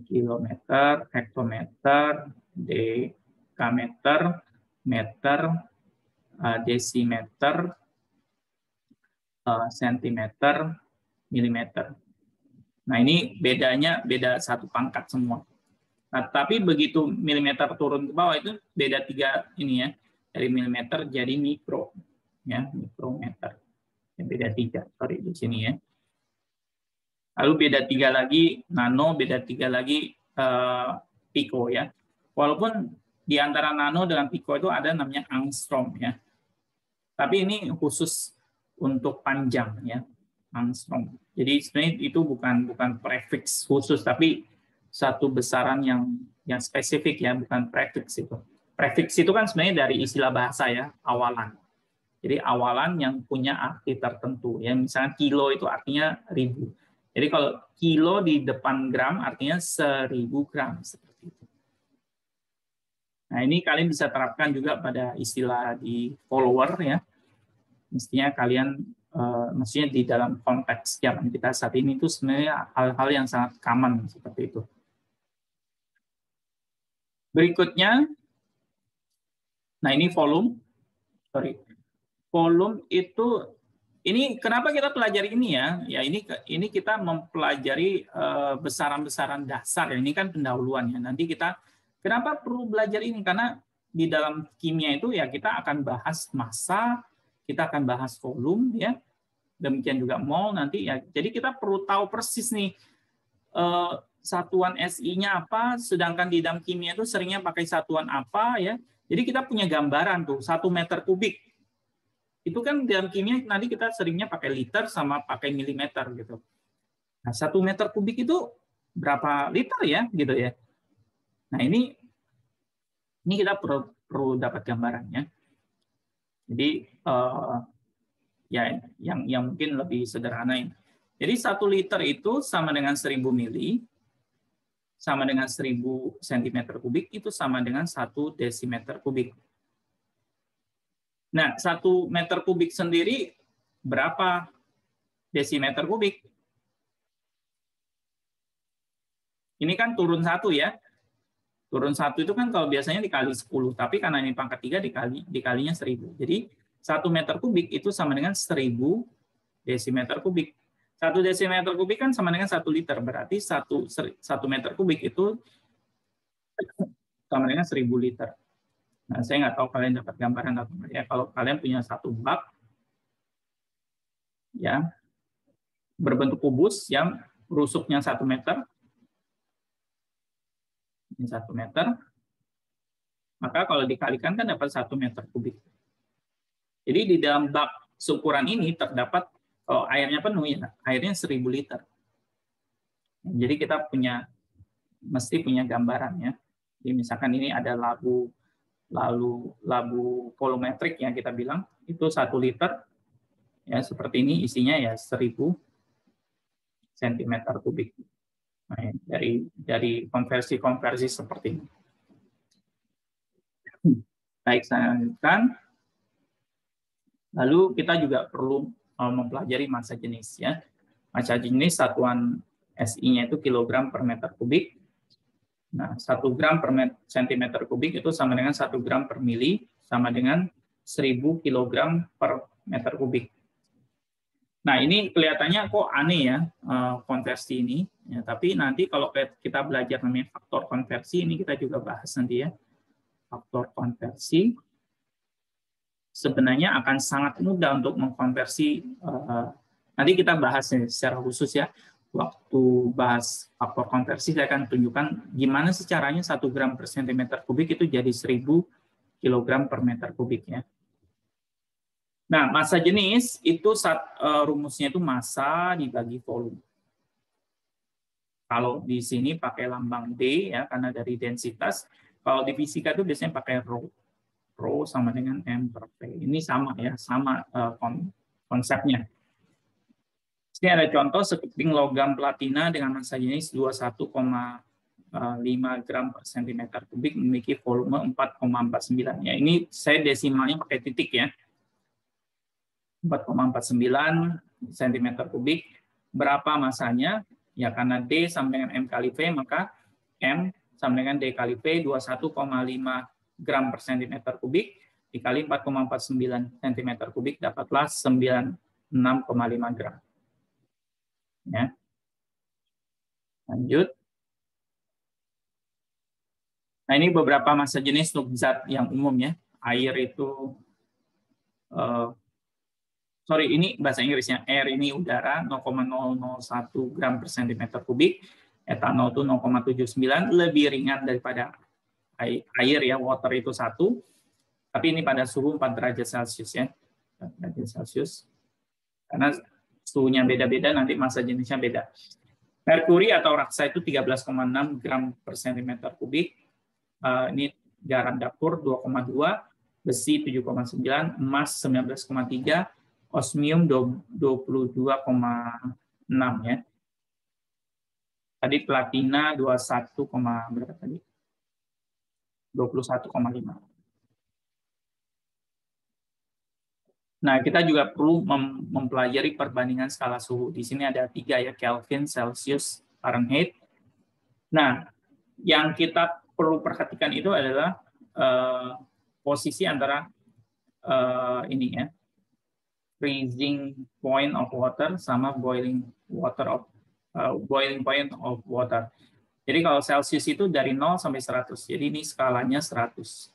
Kilometer, hektometer, dekameter, meter, desimeter, sentimeter, milimeter. Nah, ini beda satu pangkat semua. Nah, tapi begitu milimeter turun ke bawah itu beda 3 ini ya. Dari milimeter jadi mikro ya, mikrometer. Beda 3, sorry di sini ya. Lalu beda 3 lagi nano, beda 3 lagi pico ya. Walaupun di antara nano dengan pico itu ada namanya angstrom ya. Tapi ini khusus untuk panjang ya, angstrom. Jadi sebenarnya itu bukan prefix khusus, tapi satu besaran yang spesifik ya, bukan prefix itu. Prefix itu kan sebenarnya dari istilah bahasa ya, awalan. Jadi awalan yang punya arti tertentu ya. Misalnya kilo itu artinya 1000. Jadi kalau kilo di depan gram artinya 1000 gram seperti itu. Nah, ini kalian bisa terapkan juga pada istilah di follower ya. Mestinya kalian maksudnya di dalam konteks zaman kita saat ini itu sebenarnya hal-hal yang sangat common seperti itu. Berikutnya, nah ini volume. Sorry. Volume itu, ini kenapa kita pelajari ini ya? Ya ini kita mempelajari besaran-besaran dasar. Ini kan pendahuluan ya. Nanti kita kenapa perlu belajar ini? Karena di dalam kimia itu ya kita akan bahas massa, kita akan bahas volume ya. Demikian juga mol nanti ya. Jadi kita perlu tahu persis nih satuan SI-nya apa, sedangkan di dalam kimia itu seringnya pakai satuan apa ya. Jadi kita punya gambaran tuh 1 meter kubik. Itu kan dalam kimia nanti kita seringnya pakai liter sama pakai milimeter gitu. Nah, 1 meter kubik itu berapa liter ya gitu ya. Nah, ini kita perlu dapat gambarannya. Jadi ya yang mungkin lebih sederhana ini. Jadi 1 liter itu sama dengan 1000 mili, sama dengan 1000 cm kubik, itu sama dengan 1 desimeter kubik. Nah, 1 meter kubik sendiri berapa desimeter kubik? Ini kan turun 1 ya. Turun 1 itu kan kalau biasanya dikali 10, tapi karena ini pangkat 3 dikalinya 1000. Jadi 1 meter kubik itu sama dengan 1000 desimeter kubik. 1 desimeter kubik kan sama dengan 1 liter, berarti 1 meter kubik itu sama dengan 1000 liter. Nah, saya nggak tahu kalian dapat gambaran atau enggak ya. Kalau kalian punya 1 bak ya berbentuk kubus yang rusuknya 1 meter, ini 1 meter, maka kalau dikalikan kan dapat 1 meter kubik. Jadi di dalam bak seukuran ini terdapat, kalau airnya penuh ya, airnya 1000 liter. Jadi kita mesti punya gambaran ya. Jadi misalkan ini ada labu volumetrik yang kita bilang itu 1 liter ya, seperti ini isinya ya 1000 cm3. Nah, dari konversi seperti ini. Baik, saya lanjutkan. Lalu kita juga perlu mempelajari massa jenis ya. Massa jenis satuan SI-nya itu kilogram per meter kubik. Nah, 1 gram per centimeter kubik itu sama dengan 1 gram per mili, sama dengan 1000 kilogram per meter kubik. Nah, ini kelihatannya kok aneh ya, konversi ini. Ya, tapi nanti kalau kita belajar namanya faktor konversi, ini kita juga bahas nanti ya. Faktor konversi sebenarnya akan sangat mudah untuk mengkonversi. Nanti kita bahas secara khusus ya. Waktu bahas faktor konversi, saya akan tunjukkan gimana sih caranya 1 gram per centimeter kubik itu jadi 1000 kilogram per meter kubik ya. Nah, massa jenis itu rumusnya itu massa dibagi volume. Kalau di sini pakai lambang D ya, karena dari densitas. Kalau di fisika itu biasanya pakai rho. Rho sama dengan M per V. Ini sama ya, sama konsepnya. Ini ada contoh sekeping logam platina dengan massa jenis 21,5 gram per centimeter kubik memiliki volume 4,49. Ya, ini saya desimalnya pakai titik ya. 4,49 cm kubik. Berapa masanya? Ya, karena D sama dengan M kali V, maka M sama dengan D kali V, 21,5 gram per cm kubik, dikali 4,49 cm kubik, dapatlah 96,5 gram. Ya. Lanjut. Nah, ini beberapa massa jenis untuk zat yang umum ya. Air itu, ini bahasa Inggrisnya, air ini udara 0,001 gram per centimeter kubik, etanol itu 0,79, lebih ringan daripada air ya, water itu 1, tapi ini pada suhu 4 derajat Celcius ya, 4 derajat Celcius, karena suhunya beda-beda, nanti massa jenisnya beda. Merkuri atau raksa itu 13,6 gram per centimeter kubik, ini garam dapur 2,2, besi 7,9, emas 19,3, osmium 22,6 ya. Tadi platina 21, berapa tadi? 21,5. Nah, kita juga perlu mempelajari perbandingan skala suhu. Di sini ada 3 ya, Kelvin, Celsius, Fahrenheit. Nah, yang kita perlu perhatikan itu adalah posisi antara ini ya, freezing point of water sama boiling point of water. Jadi kalau Celsius itu dari 0 sampai 100. Jadi ini skalanya 100.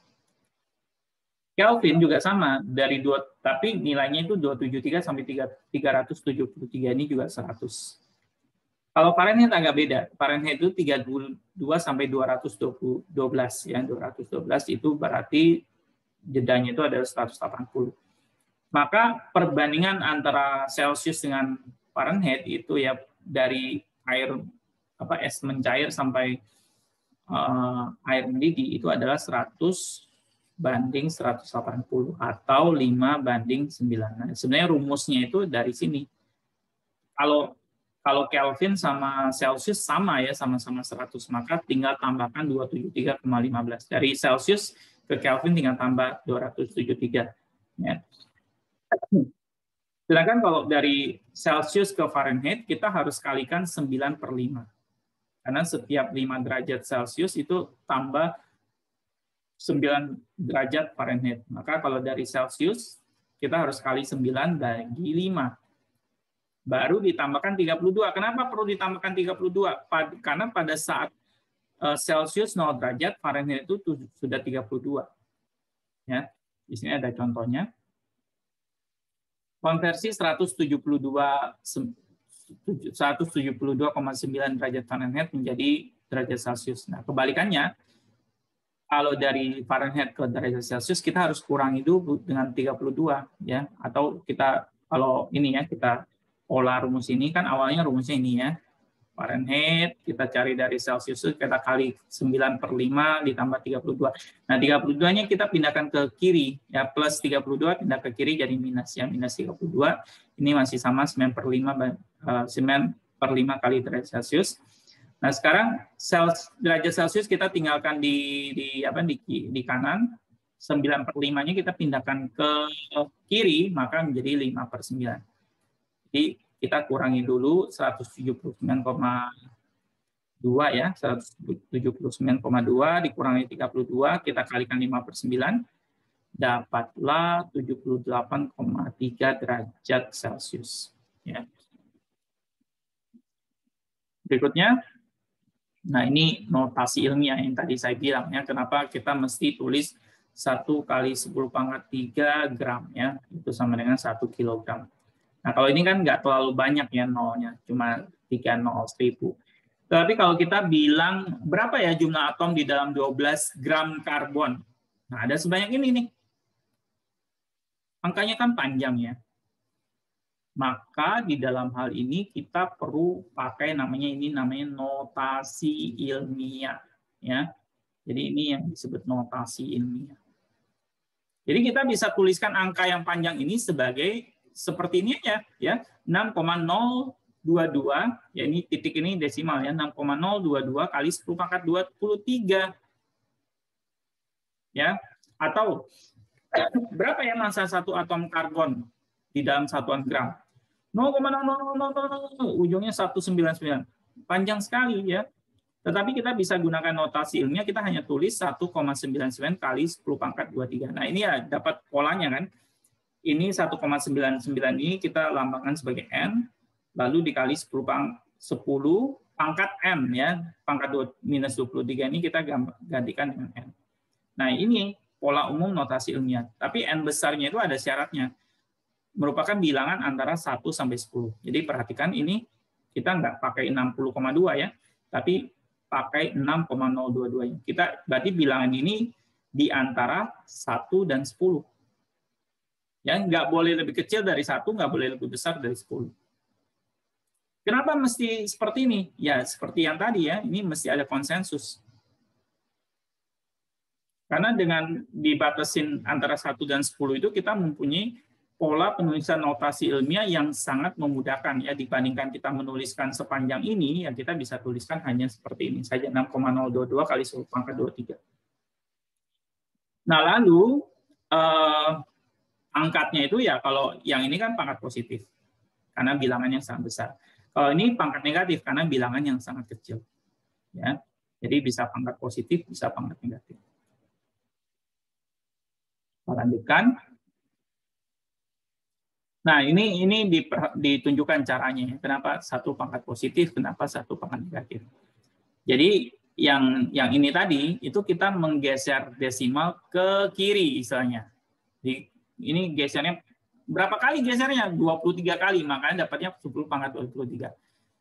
Kelvin juga sama, dari 2, tapi nilainya itu 273 sampai 373, ini juga 100. Kalau Fahrenheit agak beda. Fahrenheit itu 32 sampai 212 ya. 212 itu berarti jedanya itu adalah 180. Maka perbandingan antara Celsius dengan Fahrenheit itu ya, dari air es mencair sampai air mendidih itu adalah 100 banding 180 atau 5 banding 9. Nah, sebenarnya rumusnya itu dari sini. Kalau Kelvin sama Celsius sama ya, sama-sama 100, maka tinggal tambahkan 273,15. Dari Celsius ke Kelvin tinggal tambah 273. Ya. Sedangkan kalau dari Celsius ke Fahrenheit, kita harus kalikan 9/5. Karena setiap 5 derajat Celsius itu tambah 9 derajat Fahrenheit. Maka kalau dari Celsius, kita harus kali 9 bagi 5. Baru ditambahkan 32. Kenapa perlu ditambahkan 32? Karena pada saat Celsius 0 derajat, Fahrenheit itu sudah 32. Ya, di sini ada contohnya. Konversi 172,9 derajat Fahrenheit menjadi derajat Celsius. Nah, kebalikannya, kalau dari Fahrenheit ke derajat Celsius, kita harus kurangi dulu dengan 32 ya, atau kita kalau ini ya, kita olah rumus ini, kan awalnya rumusnya ini ya, Fahrenheit, kita cari dari Celsius, kita kali 9/5 ditambah 32. Nah, 32-nya kita pindahkan ke kiri, ya, plus 32 pindah ke kiri jadi minus, ya, minus 32. Ini masih sama 9/5 kali derajat Celsius. Nah, sekarang derajat Celsius kita tinggalkan di kanan, 9/5-nya kita pindahkan ke kiri, maka menjadi 5/9. Jadi kita kurangi dulu 179,2 ya, 179,2 dikurangi 32, kita kalikan 5/9, dapatlah 78,3 derajat Celcius. Ya. Berikutnya, nah ini notasi ilmiah yang tadi saya bilang ya, kenapa kita mesti tulis 1 kali 10⁻³ gram ya, itu sama dengan 1 kilogram. Nah, kalau ini kan nggak terlalu banyak ya nolnya, cuma 3/1000. Tapi kalau kita bilang berapa ya jumlah atom di dalam 12 gram karbon? Nah, ada sebanyak ini nih. Angkanya kan panjang ya. Maka di dalam hal ini kita perlu pakai namanya notasi ilmiah ya. Jadi ini yang disebut notasi ilmiah. Jadi kita bisa tuliskan angka yang panjang ini sebagai seperti ini aja ya, 6,022 ya, ini titik ini desimal ya, 6,022 kali 10⁻23 ya, atau berapa ya massa satu atom karbon di dalam satuan gram? 0,0000, ujungnya 199, panjang sekali ya. Tetapi kita bisa gunakan notasi ilmiah, kita hanya tulis 1,99 kali 10⁻23. Nah ini ya dapat polanya kan. Ini 1,99 ini kita lambangkan sebagai N, lalu dikali 10 pangkat N ya, pangkat minus 23 ini kita gantikan dengan N. Nah ini pola umum notasi ilmiah, tapi N besarnya itu ada syaratnya, merupakan bilangan antara 1 sampai 10. Jadi perhatikan ini kita nggak pakai 60,2 ya, tapi pakai 6,022. Kita berarti bilangan ini di antara 1 dan 10. Ya, nggak boleh lebih kecil dari 1, nggak boleh lebih besar dari 10. Kenapa mesti seperti ini? Ya, seperti yang tadi ya, ini mesti ada konsensus. Karena dengan dibatasin antara 1 dan 10 itu kita mempunyai pola penulisan notasi ilmiah yang sangat memudahkan ya, dibandingkan kita menuliskan sepanjang ini, ya kita bisa tuliskan hanya seperti ini saja, 6,022 kali 10⁻23. Nah, lalu angkatnya itu ya, kalau yang ini kan pangkat positif karena bilangannya sangat besar. Kalau ini pangkat negatif karena bilangan yang sangat kecil. Ya. Jadi bisa pangkat positif, bisa pangkat negatif. Kita lanjutkan. Nah, ini ditunjukkan caranya. Kenapa satu pangkat positif, kenapa satu pangkat negatif. Jadi yang ini tadi itu kita menggeser desimal ke kiri istilahnya. Ini gesernya berapa kali gesernya? 23 kali, makanya dapatnya 10⁻23.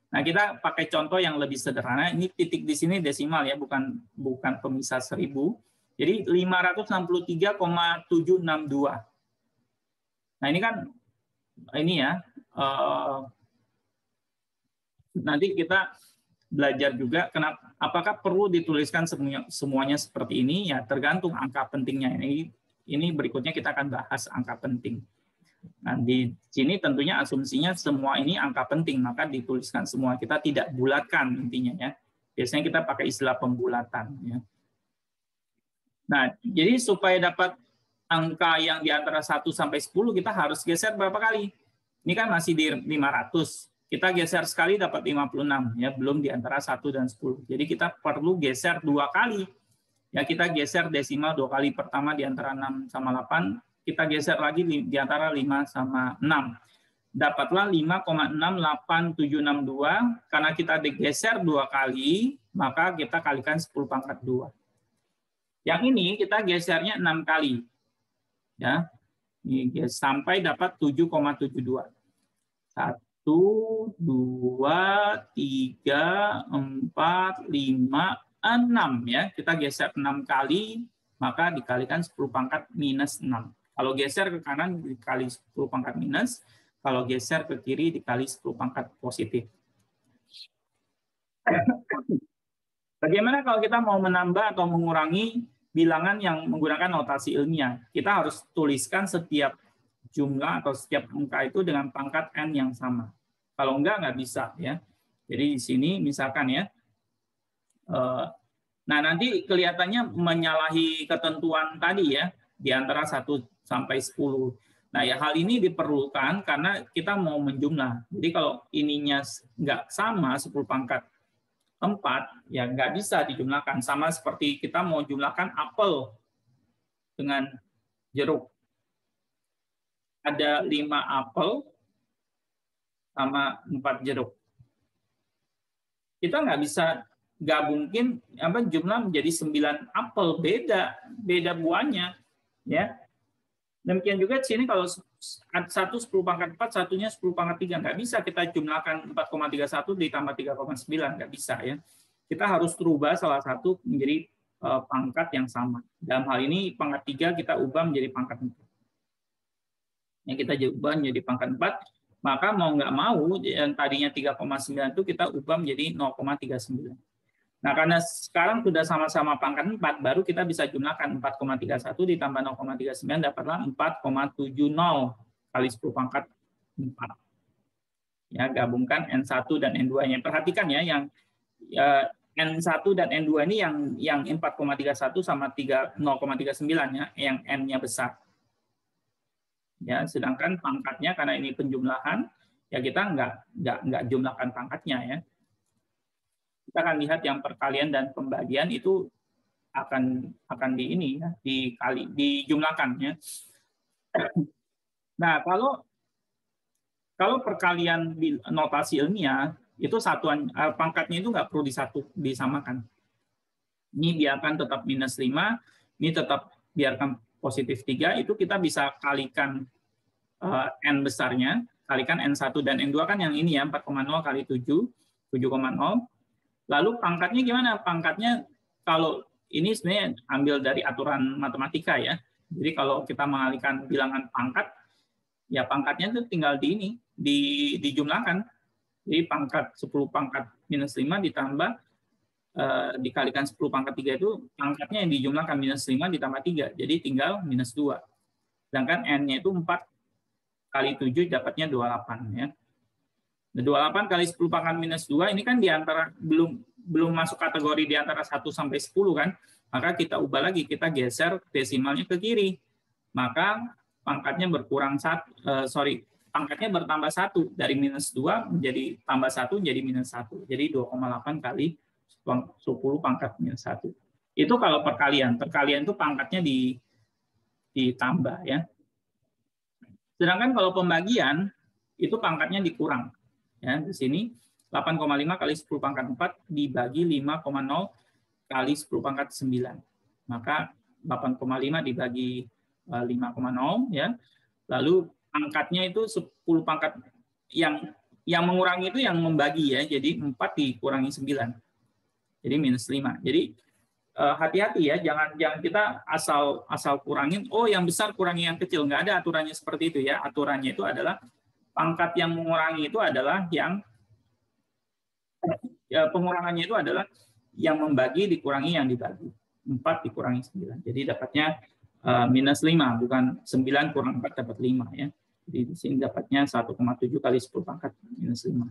Nah, kita pakai contoh yang lebih sederhana. Ini titik di sini desimal ya, bukan pemisah 1000. Jadi 563,762. Nah, ini kan ini ya. Nanti kita belajar juga apakah perlu dituliskan semuanya seperti ini, ya tergantung angka pentingnya. Ini berikutnya kita akan bahas angka penting. Nah, di sini tentunya asumsinya semua ini angka penting, maka dituliskan semua. Kita tidak bulatkan intinya ya. Biasanya kita pakai istilah pembulatan ya. Nah, jadi supaya dapat angka yang di antara 1 sampai 10 kita harus geser berapa kali? Ini kan masih di 500. Kita geser sekali dapat 56 ya, belum di antara 1 dan 10. Jadi kita perlu geser 2 kali. Ya, kita geser desimal 2 kali, pertama di antara 6 sama 8, kita geser lagi di antara 5 sama 6. Dapatlah 5,68762, karena kita digeser 2 kali, maka kita kalikan 10⁻2. Yang ini kita gesernya 6 kali. Ya. Ini sampai dapat 7,72. 1, 2, 3, 4, 5, 6 ya, kita geser 6 kali, maka dikalikan 10⁻⁻6. Kalau geser ke kanan dikali 10⁻-, kalau geser ke kiri dikali 10⁻⁻+. Bagaimana kalau kita mau menambah atau mengurangi bilangan yang menggunakan notasi ilmiah? Kita harus tuliskan setiap jumlah atau setiap angka itu dengan pangkat n yang sama. Kalau nggak bisa ya. Jadi di sini misalkan ya, nah nanti kelihatannya menyalahi ketentuan tadi ya, di antara 1 sampai 10. Nah ya hal ini diperlukan karena kita mau menjumlah. Jadi kalau ininya nggak sama 10 pangkat 4, ya nggak bisa dijumlahkan. Sama seperti kita mau jumlahkan apel dengan jeruk. Ada 5 apel sama 4 jeruk. Kita nggak bisa gabungin jumlah menjadi 9 apel, beda buahnya ya. Demikian juga di sini kalau satu 10 pangkat 4, satunya 10 pangkat 3, nggak bisa kita jumlahkan 4,31 ditambah 3,9, nggak bisa ya. Kita harus rubah salah satu menjadi pangkat yang sama. Dalam hal ini pangkat 3 kita ubah menjadi pangkat 4. Yang kita ubah menjadi pangkat 4, maka mau nggak mau yang tadinya 3,9 itu kita ubah menjadi 0,39. Nah, karena sekarang sudah sama-sama pangkat 4, baru kita bisa jumlahkan 4,31 ditambah 0,39 dapatlah 4,70 kali 10 pangkat 4. Ya, gabungkan N1 dan N2-nya. Perhatikan ya, yang N1 dan N2 ini yang 4,31 sama 0,39 ya, yang N-nya besar. Ya, sedangkan pangkatnya karena ini penjumlahan, ya kita nggak jumlahkan pangkatnya ya. Kita akan lihat yang perkalian dan pembagian itu akan dijumlahkan ya. Nah, kalau perkalian notasi ilmiah itu satuan pangkatnya itu nggak perlu disamakan. Ini biarkan tetap -5, ini tetap biarkan positif 3, itu kita bisa kalikan N besarnya, kalikan N1 dan N2 kan yang ini ya, 4,0 kali 7, 7,0. Lalu pangkatnya gimana? Pangkatnya kalau ini sebenarnya ambil dari aturan matematika ya. Jadi kalau kita mengalihkan bilangan pangkat, ya pangkatnya itu tinggal dijumlahkan. Jadi pangkat 10 pangkat -5 ditambah dikalikan 10 pangkat 3 itu pangkatnya yang dijumlahkan -5 ditambah 3. Jadi tinggal -2. Sedangkan N-nya itu 4 kali 7 dapatnya 28 ya. 28 kali 10 pangkat -2 ini kan di antara belum masuk kategori di antara 1 sampai 10 kan. Maka kita ubah lagi, kita geser desimalnya ke kiri. Maka pangkatnya pangkatnya bertambah 1 dari -2 menjadi tambah 1 menjadi -1. Jadi 2,8 kali 10 pangkat -1. Itu kalau perkalian. Perkalian itu pangkatnya ditambah ya. Sedangkan kalau pembagian itu pangkatnya dikurang. Ya, di sini 8,5 kali 10 pangkat 4 dibagi 5,0 kali 10 pangkat 9. Maka 8,5 dibagi 5,0 ya. Lalu pangkatnya itu 10 pangkat yang mengurangi itu yang membagi ya. Jadi 4 dikurangi 9. Jadi -5. Jadi hati-hati ya, jangan kita asal kurangin, oh yang besar kurangi yang kecil, nggak ada aturannya seperti itu ya. Aturannya itu adalah pangkat yang mengurangi itu adalah pengurangannya itu adalah yang membagi dikurangi yang dibagi. 4 dikurangi 9. Jadi dapatnya -5, bukan 9 kurang 4 dapat 5 ya. Jadi di sini dapatnya 1,7 kali 10 pangkat -5.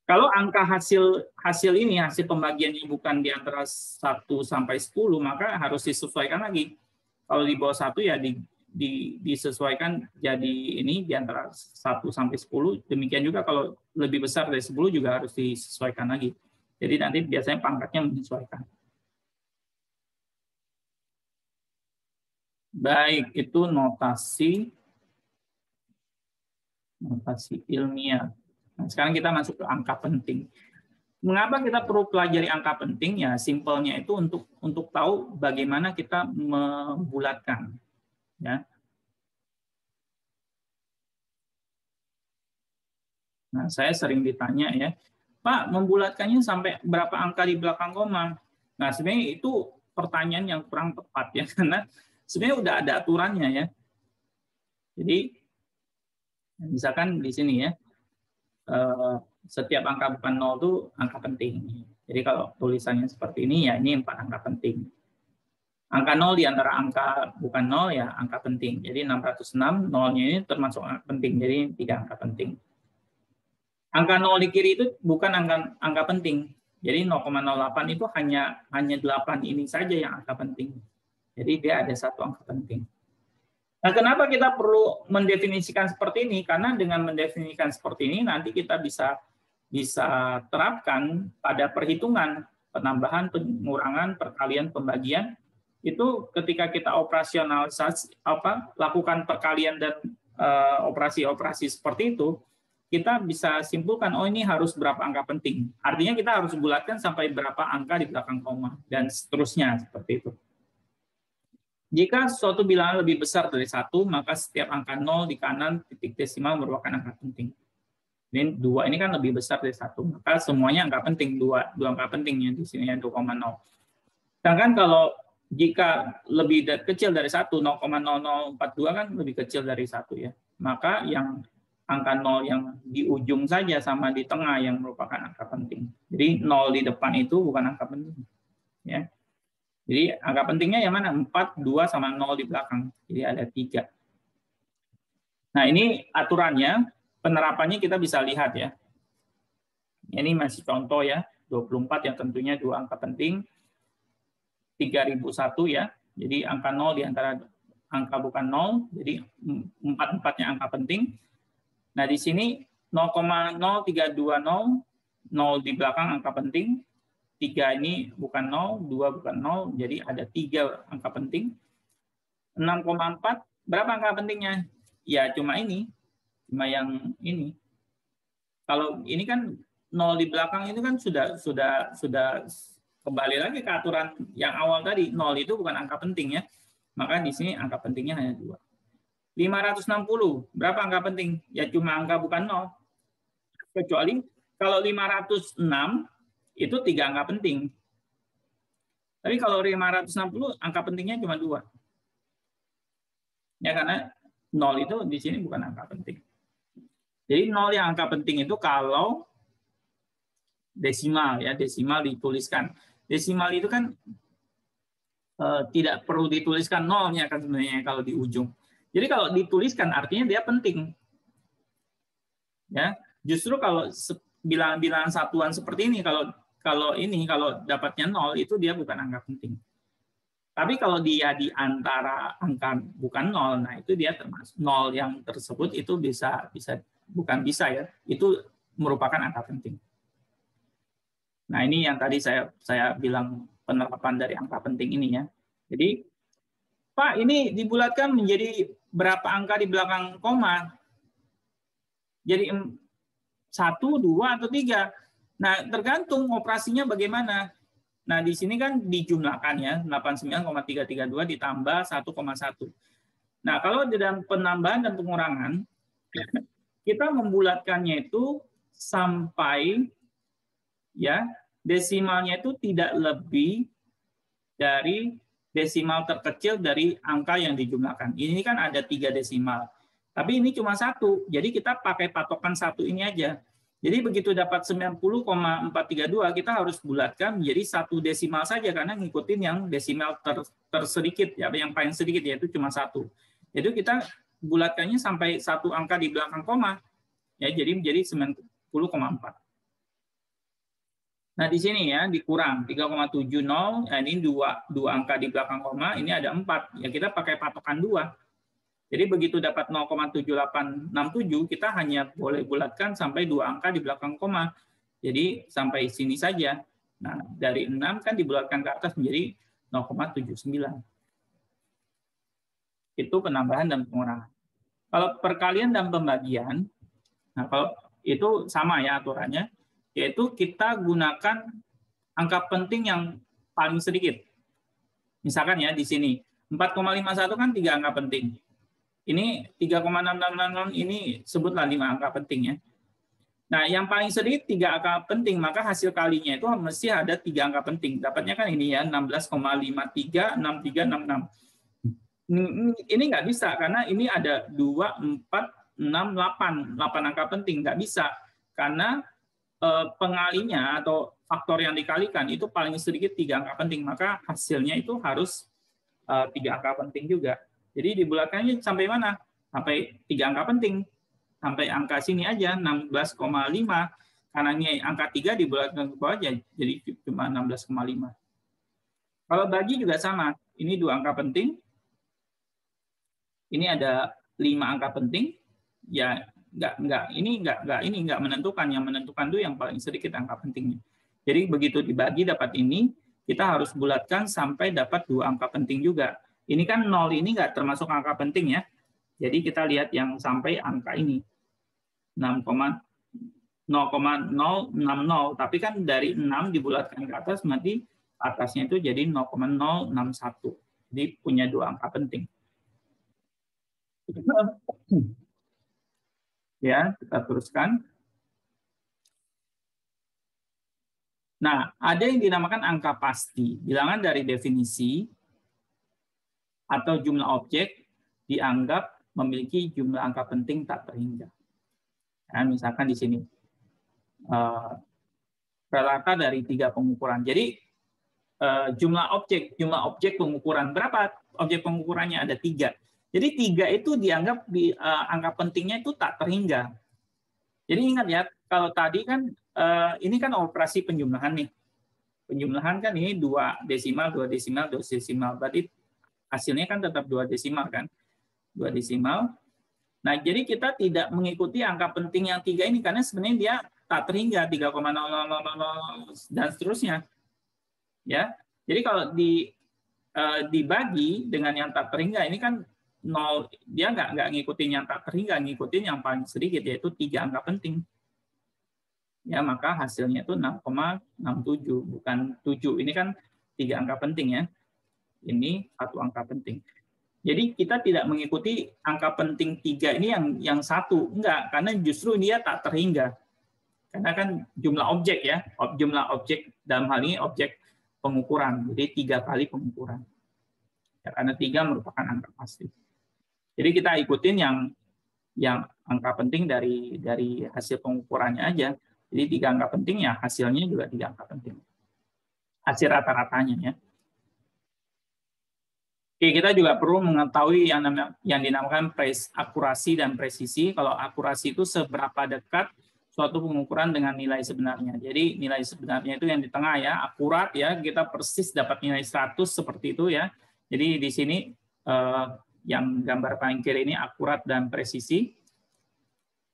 Kalau angka hasil ini, hasil pembagiannya bukan di antara 1 sampai 10, maka harus disesuaikan lagi. Kalau di bawah 1 ya disesuaikan jadi ini di antara 1 sampai 10. Demikian juga kalau lebih besar dari 10 juga harus disesuaikan lagi. Jadi nanti biasanya pangkatnya menyesuaikan. Baik, itu notasi ilmiah. Nah, sekarang kita masuk ke angka penting. Mengapa kita perlu pelajari angka penting? Ya, simpelnya itu untuk tahu bagaimana kita membulatkan. Ya. Nah, saya sering ditanya ya, Pak, membulatkannya sampai berapa angka di belakang koma? Nah, sebenarnya itu pertanyaan yang kurang tepat ya, karena sebenarnya udah ada aturannya ya. Jadi, misalkan di sini ya, setiap angka bukan 0 itu angka penting. Jadi kalau tulisannya seperti ini, ya ini 4 angka penting. Angka 0 di antara angka bukan 0, ya angka penting. Jadi 606, nolnya ini termasuk angka penting, jadi 3 angka penting. Angka 0 di kiri itu bukan angka penting. Jadi 0,08 itu hanya 8 ini saja yang angka penting. Jadi dia ada 1 angka penting. Nah, kenapa kita perlu mendefinisikan seperti ini? Karena dengan mendefinisikan seperti ini nanti kita bisa terapkan pada perhitungan penambahan, pengurangan, perkalian, pembagian. Itu ketika kita lakukan perkalian dan operasi-operasi seperti itu, kita bisa simpulkan, oh ini harus berapa angka penting. Artinya kita harus bulatkan sampai berapa angka di belakang koma, dan seterusnya seperti itu. Jika suatu bilangan lebih besar dari 1, maka setiap angka 0 di kanan titik desimal merupakan angka penting. Ini 2 ini kan lebih besar dari 1, maka semuanya angka penting, 2 angka pentingnya di sini 2,0. Sedangkan kalau jika lebih kecil dari 1, 0,0042 kan lebih kecil dari 1 ya. Maka yang angka 0 yang di ujung saja sama di tengah yang merupakan angka penting. Jadi 0 di depan itu bukan angka penting. Ya. Jadi angka pentingnya yang mana? 4, 2, sama 0 di belakang. Jadi ada 3. Nah ini aturannya, penerapannya kita bisa lihat ya. Ini masih contoh ya, 24 yang tentunya 2 angka penting. 3001 ya, jadi angka 0 di antara angka bukan 0, jadi 4-4-nya angka penting. Nah, di sini 0,0320, 0 di belakang angka penting, 3 ini bukan 0, 2 bukan 0, jadi ada 3 angka penting. 6,4, berapa angka pentingnya? Ya, cuma ini, cuma yang ini. Kalau ini kan 0 di belakang itu kan sudah kembali lagi ke aturan yang awal tadi, 0 itu bukan angka penting ya. Maka di sini angka pentingnya hanya 2. 560, berapa angka penting? Ya cuma angka bukan 0. Kecuali kalau 506 itu 3 angka penting. Tapi kalau 560 angka pentingnya cuma 2. Ya karena 0 itu di sini bukan angka penting. Jadi 0 yang angka penting itu kalau desimal ya, desimal dituliskan. Desimal itu kan tidak perlu dituliskan nolnya kan sebenarnya kalau di ujung. Jadi kalau dituliskan artinya dia penting. Ya, justru kalau bilangan satuan seperti ini kalau dapatnya 0 itu dia bukan angka penting. Tapi kalau dia di antara angka bukan 0, nah itu dia termasuk 0 yang tersebut itu bisa ya, itu merupakan angka penting. Nah, ini yang tadi saya bilang penerapan dari angka penting ini ya. Jadi, Pak, ini dibulatkan menjadi berapa angka di belakang koma? Jadi 1, 2, atau 3. Nah, tergantung operasinya bagaimana. Nah, di sini kan dijumlahkan ya, 89,332 ditambah 1,1. Nah, kalau di dalam penambahan dan pengurangan, kita membulatkannya itu sampai ya desimalnya itu tidak lebih dari desimal terkecil dari angka yang dijumlahkan. Ini kan ada 3 desimal. Tapi ini cuma 1. Jadi kita pakai patokan 1 ini aja. Jadi begitu dapat 90,432, kita harus bulatkan menjadi 1 desimal saja karena ngikutin yang desimal tersedikit ya, yang paling sedikit yaitu cuma 1. Jadi kita bulatkannya sampai 1 angka di belakang koma. Ya, jadi menjadi 90,4. Nah, di sini ya dikurang 3,70, nah ini 2 angka di belakang koma, ini ada 4. Ya kita pakai patokan 2. Jadi begitu dapat 0,7867, kita hanya boleh bulatkan sampai 2 angka di belakang koma. Jadi sampai sini saja. Nah, dari 6 kan dibulatkan ke atas menjadi 0,79. Itu penambahan dan pengurangan. Kalau perkalian dan pembagian, nah kalau itu sama ya aturannya, yaitu kita gunakan angka penting yang paling sedikit. Misalkan ya di sini 4,51 kan 3 angka penting. Ini 3,6666 ini sebutlah 5 angka penting ya. Nah, yang paling sedikit 3 angka penting, maka hasil kalinya itu mesti ada 3 angka penting. Dapatnya kan ini ya 16,536366. Ini nggak bisa karena ini ada 2, 4, 6, 8 angka penting, nggak bisa karena pengalinya atau faktor yang dikalikan itu paling sedikit 3 angka penting, maka hasilnya itu harus 3 angka penting juga. Jadi dibulatkannya sampai mana? Sampai 3 angka penting. Sampai angka sini aja, 16,5. Karena ini angka 3 dibulatkan ke bawah aja, jadi cuma 16,5. Kalau bagi juga sama. Ini 2 angka penting. Ini ada 5 angka penting. Ya, ini nggak menentukan. Yang menentukan itu yang paling sedikit angka pentingnya. Jadi begitu dibagi dapat ini, kita harus bulatkan sampai dapat 2 angka penting juga. Ini kan 0 ini nggak termasuk angka penting ya. Jadi kita lihat yang sampai angka ini. 0,060. Tapi kan dari 6 dibulatkan ke atas, berarti atasnya itu jadi 0,061. Jadi punya 2 angka penting. Ya, kita teruskan. Nah, ada yang dinamakan angka pasti. Bilangan dari definisi atau jumlah objek dianggap memiliki jumlah angka penting tak terhingga. Nah, misalkan di sini rata dari 3 pengukuran. Jadi jumlah objek pengukuran berapa? Objek pengukurannya ada 3. Jadi 3 itu dianggap angka pentingnya itu tak terhingga. Jadi ingat ya, kalau tadi kan ini kan operasi penjumlahan nih. Penjumlahan kan ini 2 desimal, 2 desimal, 2 desimal. Berarti hasilnya kan tetap 2 desimal kan? 2 desimal. Nah, jadi kita tidak mengikuti angka penting yang 3 ini karena sebenarnya dia tak terhingga 3,0000 dan seterusnya. Ya. Jadi kalau dibagi dengan yang tak terhingga ini kan 0, dia nggak ngikutin yang tak terhingga, ngikutin yang paling sedikit yaitu 3 angka penting. Ya, maka hasilnya itu 6,67 bukan 7. Ini kan 3 angka penting ya. Ini 1 angka penting. Jadi kita tidak mengikuti angka penting 3 ini yang 1, enggak, karena justru dia tak terhingga. Karena kan jumlah objek ya, jumlah objek dalam hal ini objek pengukuran. Jadi 3 kali pengukuran. Ya, karena 3 merupakan angka pasti. Jadi kita ikutin yang angka penting dari hasil pengukurannya aja. Jadi 3 angka penting ya hasilnya juga 3 angka penting. Hasil rata-ratanya ya. Oke, kita juga perlu mengetahui yang dinamakan akurasi dan presisi. Kalau akurasi itu seberapa dekat suatu pengukuran dengan nilai sebenarnya. Jadi nilai sebenarnya itu yang di tengah ya, akurat ya, kita persis dapat nilai 100 seperti itu ya. Jadi di sini yang gambar paling kiri ini akurat dan presisi.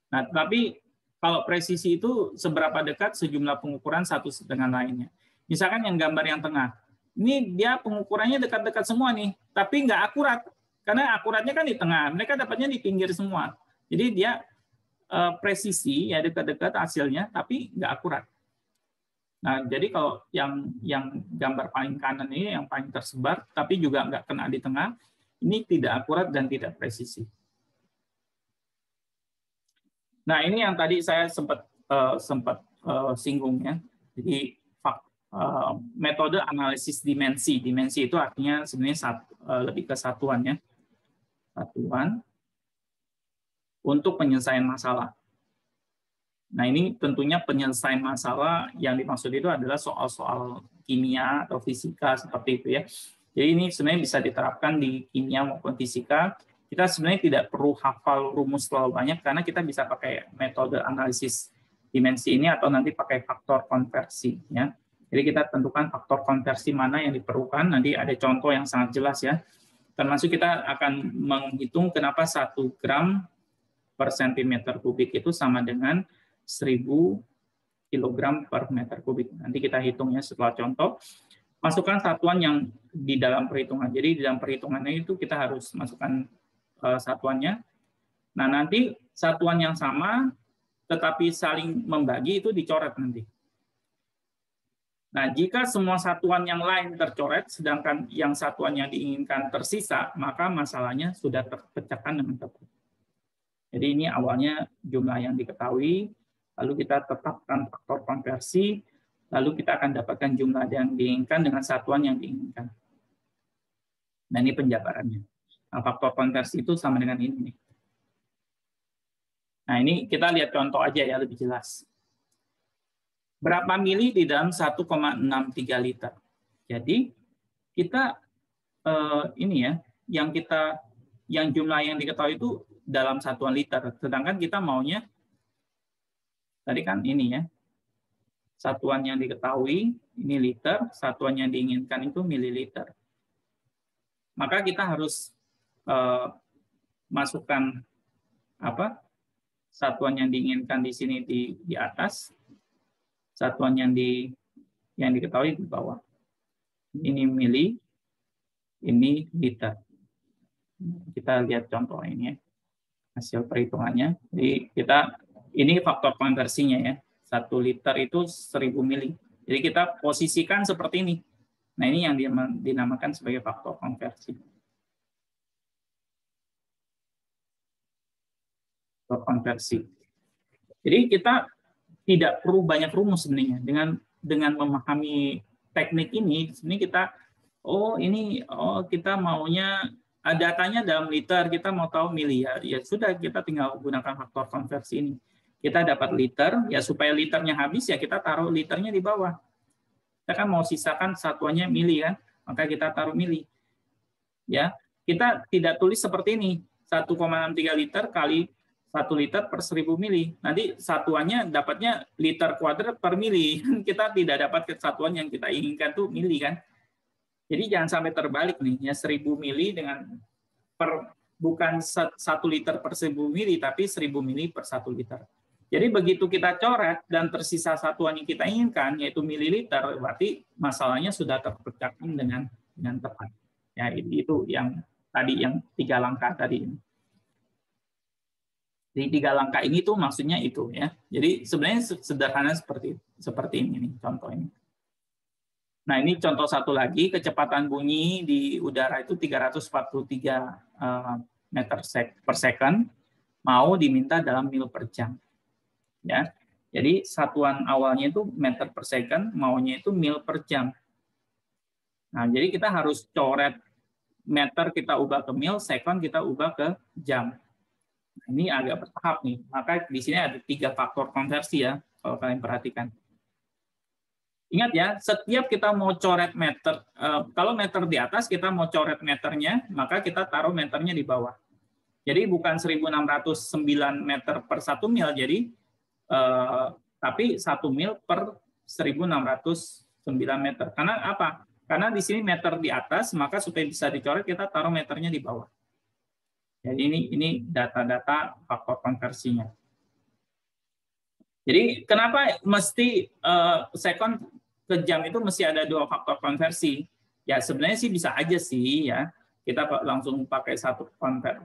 Nah, tapi kalau presisi itu seberapa dekat sejumlah pengukuran satu dengan lainnya. Misalkan yang gambar yang tengah, ini dia pengukurannya dekat-dekat semua nih, tapi nggak akurat. Karena akuratnya kan di tengah, mereka dapatnya di pinggir semua. Jadi dia presisi, ya dekat-dekat hasilnya, tapi nggak akurat. Nah, jadi kalau yang gambar paling kanan ini, yang paling tersebar, tapi juga nggak kena di tengah, ini tidak akurat dan tidak presisi. Nah, ini yang tadi saya sempat singgung ya. Jadi metode analisis dimensi. Dimensi itu artinya sebenarnya lebih ke satuan ya. Satuan untuk penyelesaian masalah. Nah, ini tentunya penyelesaian masalah yang dimaksud itu adalah soal-soal kimia atau fisika seperti itu ya. Jadi ini sebenarnya bisa diterapkan di kimia maupun fisika. Kita sebenarnya tidak perlu hafal rumus terlalu banyak karena kita bisa pakai metode analisis dimensi ini atau nanti pakai faktor konversi ya. Jadi kita tentukan faktor konversi mana yang diperlukan. Nanti ada contoh yang sangat jelas ya. Termasuk kita akan menghitung kenapa 1 gram per sentimeter kubik itu sama dengan 1000 kilogram per meter kubik. Nanti kita hitungnya setelah contoh. Masukkan satuan yang di dalam perhitungan. Jadi di dalam perhitungannya itu kita harus masukkan satuannya. Nah, nanti satuan yang sama tetapi saling membagi itu dicoret nanti. Nah, jika semua satuan yang lain tercoret sedangkan yang satuan yang diinginkan tersisa, maka masalahnya sudah terpecahkan dengan tepat. Jadi ini awalnya jumlah yang diketahui, lalu kita tetapkan faktor konversi, lalu kita akan dapatkan jumlah yang diinginkan dengan satuan yang diinginkan. Nah, ini penjabarannya. Nah, faktor konversi itu sama dengan ini. Nah, ini kita lihat contoh aja ya, lebih jelas. Berapa mili di dalam 1,63 liter. Jadi kita ini ya, yang jumlah yang diketahui itu dalam satuan liter. Sedangkan kita maunya tadi kan ini ya, satuan yang diketahui ini liter, satuan yang diinginkan itu mililiter. Maka kita harus masukkan satuan yang diinginkan di sini di atas, satuan yang diketahui di bawah. Ini mili, ini liter. Kita lihat contoh ini ya, hasil perhitungannya. Jadi ini faktor konversinya ya. 1 liter itu 1000 mili. Jadi kita posisikan seperti ini. Nah, ini yang dinamakan sebagai faktor konversi. Konversi. Jadi kita tidak perlu banyak rumus sebenarnya. Dengan memahami teknik ini, sebenarnya kita maunya datanya dalam liter, kita mau tahu mili ya sudah, kita tinggal gunakan faktor konversi ini. Kita dapat liter, ya supaya liternya habis ya kita taruh liternya di bawah. Kita kan mau sisakan satuannya mili kan, maka kita taruh mili. Ya, kita tidak tulis seperti ini, 1,63 liter kali 1 liter per 1000 mili. Nanti satuannya dapatnya liter kuadrat per mili. Kita tidak dapat kesatuan yang kita inginkan tuh mili kan. Jadi jangan sampai terbalik nih, ya 1000 mili bukan 1 liter per 1000 mili, tapi 1000 mili per 1 liter. Jadi begitu kita coret dan tersisa satuan yang kita inginkan, yaitu mililiter, berarti masalahnya sudah terpecahkan dengan tepat. Ya, itu yang tadi, yang 3 langkah tadi. Di 3 langkah ini tuh maksudnya itu ya. Jadi sebenarnya sederhana seperti ini nih contoh ini. Nah, ini contoh satu lagi, kecepatan bunyi di udara itu 343 meter per second, mau diminta dalam mil per jam. Ya. Jadi satuan awalnya itu meter per second, maunya itu mil per jam. Nah, jadi kita harus coret meter kita ubah ke mil, second kita ubah ke jam. Ini agak bertahap nih, maka di sini ada 3 faktor konversi ya, kalau kalian perhatikan. Ingat ya, setiap kita mau coret meter, kalau meter di atas kita mau coret meternya, maka kita taruh meternya di bawah. Jadi bukan 1609 meter per 1 mil, jadi tapi 1 mil per 1609 meter. Karena apa? Karena di sini meter di atas, maka supaya bisa dicoret kita taruh meternya di bawah. Jadi ini data-data faktor konversinya. Jadi kenapa mesti second ke jam itu mesti ada 2 faktor konversi? Ya sebenarnya sih bisa aja sih ya. Kita langsung pakai 1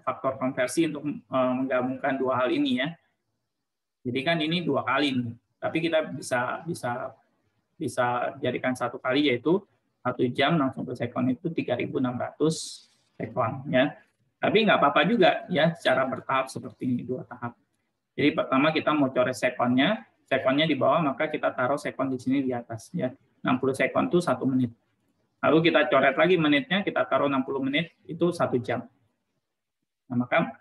faktor konversi untuk menggabungkan 2 hal ini ya. Jadi kan ini 2 kali nih. Tapi kita bisa jadikan 1 kali, yaitu 1 jam langsung ke second itu 3600 second ya. Tapi nggak apa-apa juga ya, secara bertahap seperti ini, 2 tahap. Jadi pertama kita mau coret sekonnya di bawah, maka kita taruh sekon di sini di atas ya. 60 sekon itu 1 menit. Lalu kita coret lagi menitnya, kita taruh 60 menit, itu 1 jam. Nah, maka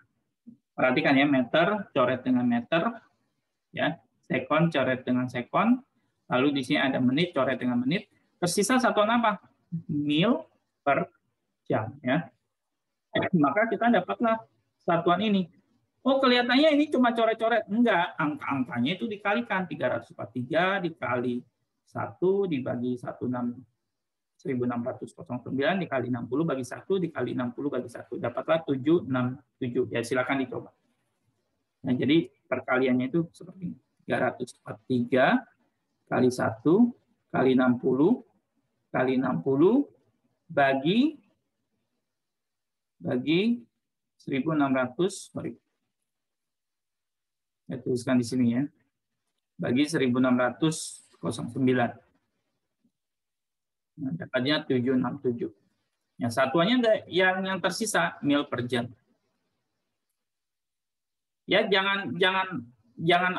perhatikan ya, meter coret dengan meter, ya, sekon coret dengan sekon, lalu di sini ada menit coret dengan menit, tersisa satuan apa? Mil per jam ya. Maka kita dapatlah satuan ini. Oh, kelihatannya ini cuma coret-coret. Enggak, angka-angkanya itu dikalikan. 343 dikali 1 dibagi 1609 dikali 60 bagi 1 dikali 60 bagi 1. Dapatlah 767. Ya, silakan dicoba. Nah, jadi perkaliannya itu seperti ini. 343 kali 1 kali 60 kali 60 bagi 1600, saya tuliskan di sini ya, bagi 1609. Nah, dapatnya 767. Ya, satuannya yang tersisa mil per jam. Ya, jangan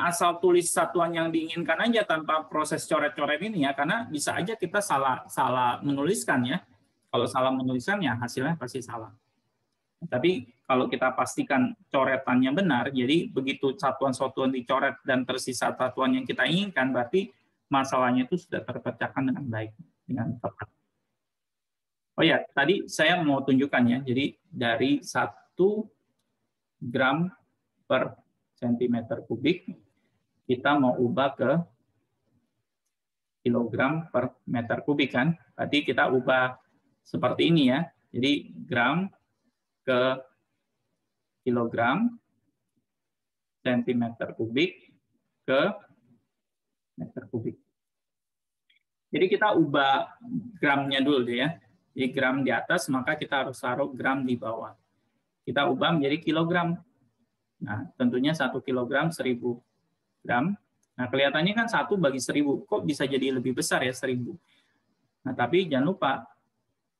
asal tulis satuan yang diinginkan aja tanpa proses coret-coret ini ya, karena bisa aja kita salah menuliskan ya. Kalau salah menuliskan ya hasilnya pasti salah. Tapi kalau kita pastikan coretannya benar, jadi begitu satuan-satuan dicoret dan tersisa satuan yang kita inginkan, berarti masalahnya itu sudah terpecahkan dengan baik, dengan tepat. Oh ya, tadi saya mau tunjukkan ya, jadi dari 1 gram per sentimeter kubik, kita mau ubah ke kilogram per meter kubik kan. Berarti kita ubah seperti ini ya. Jadi gram ke kilogram, sentimeter kubik ke meter kubik. Jadi kita ubah gramnya dulu deh ya. Jadi gram di atas, maka kita harus taruh gram di bawah. Kita ubah menjadi kilogram. Nah, tentunya 1 kilogram 1000 gram. Nah, kelihatannya kan 1 bagi 1000. Kok bisa jadi lebih besar ya 1000? Nah, tapi jangan lupa,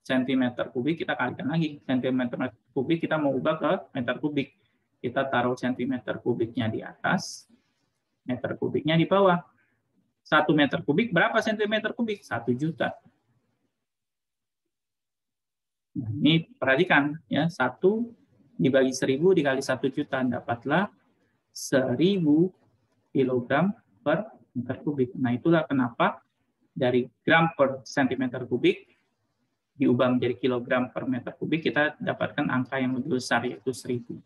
sentimeter kubik kita kalikan lagi. Sentimeter kubik kita mau ubah ke meter kubik. Kita taruh sentimeter kubiknya di atas, meter kubiknya di bawah. 1 meter kubik berapa sentimeter kubik? 1 juta. Nah, ini perhatikan ya, 1 dibagi 1000 dikali 1 juta, dapatlah 1000 kilogram per meter kubik. Nah, itulah kenapa dari gram per sentimeter kubik diubah menjadi kilogram per meter kubik, kita dapatkan angka yang lebih besar, yaitu 1000.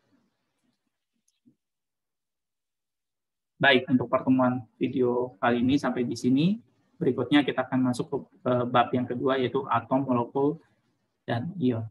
Baik, untuk pertemuan video kali ini sampai di sini. Berikutnya kita akan masuk ke bab yang kedua, yaitu atom, molekul, dan ion.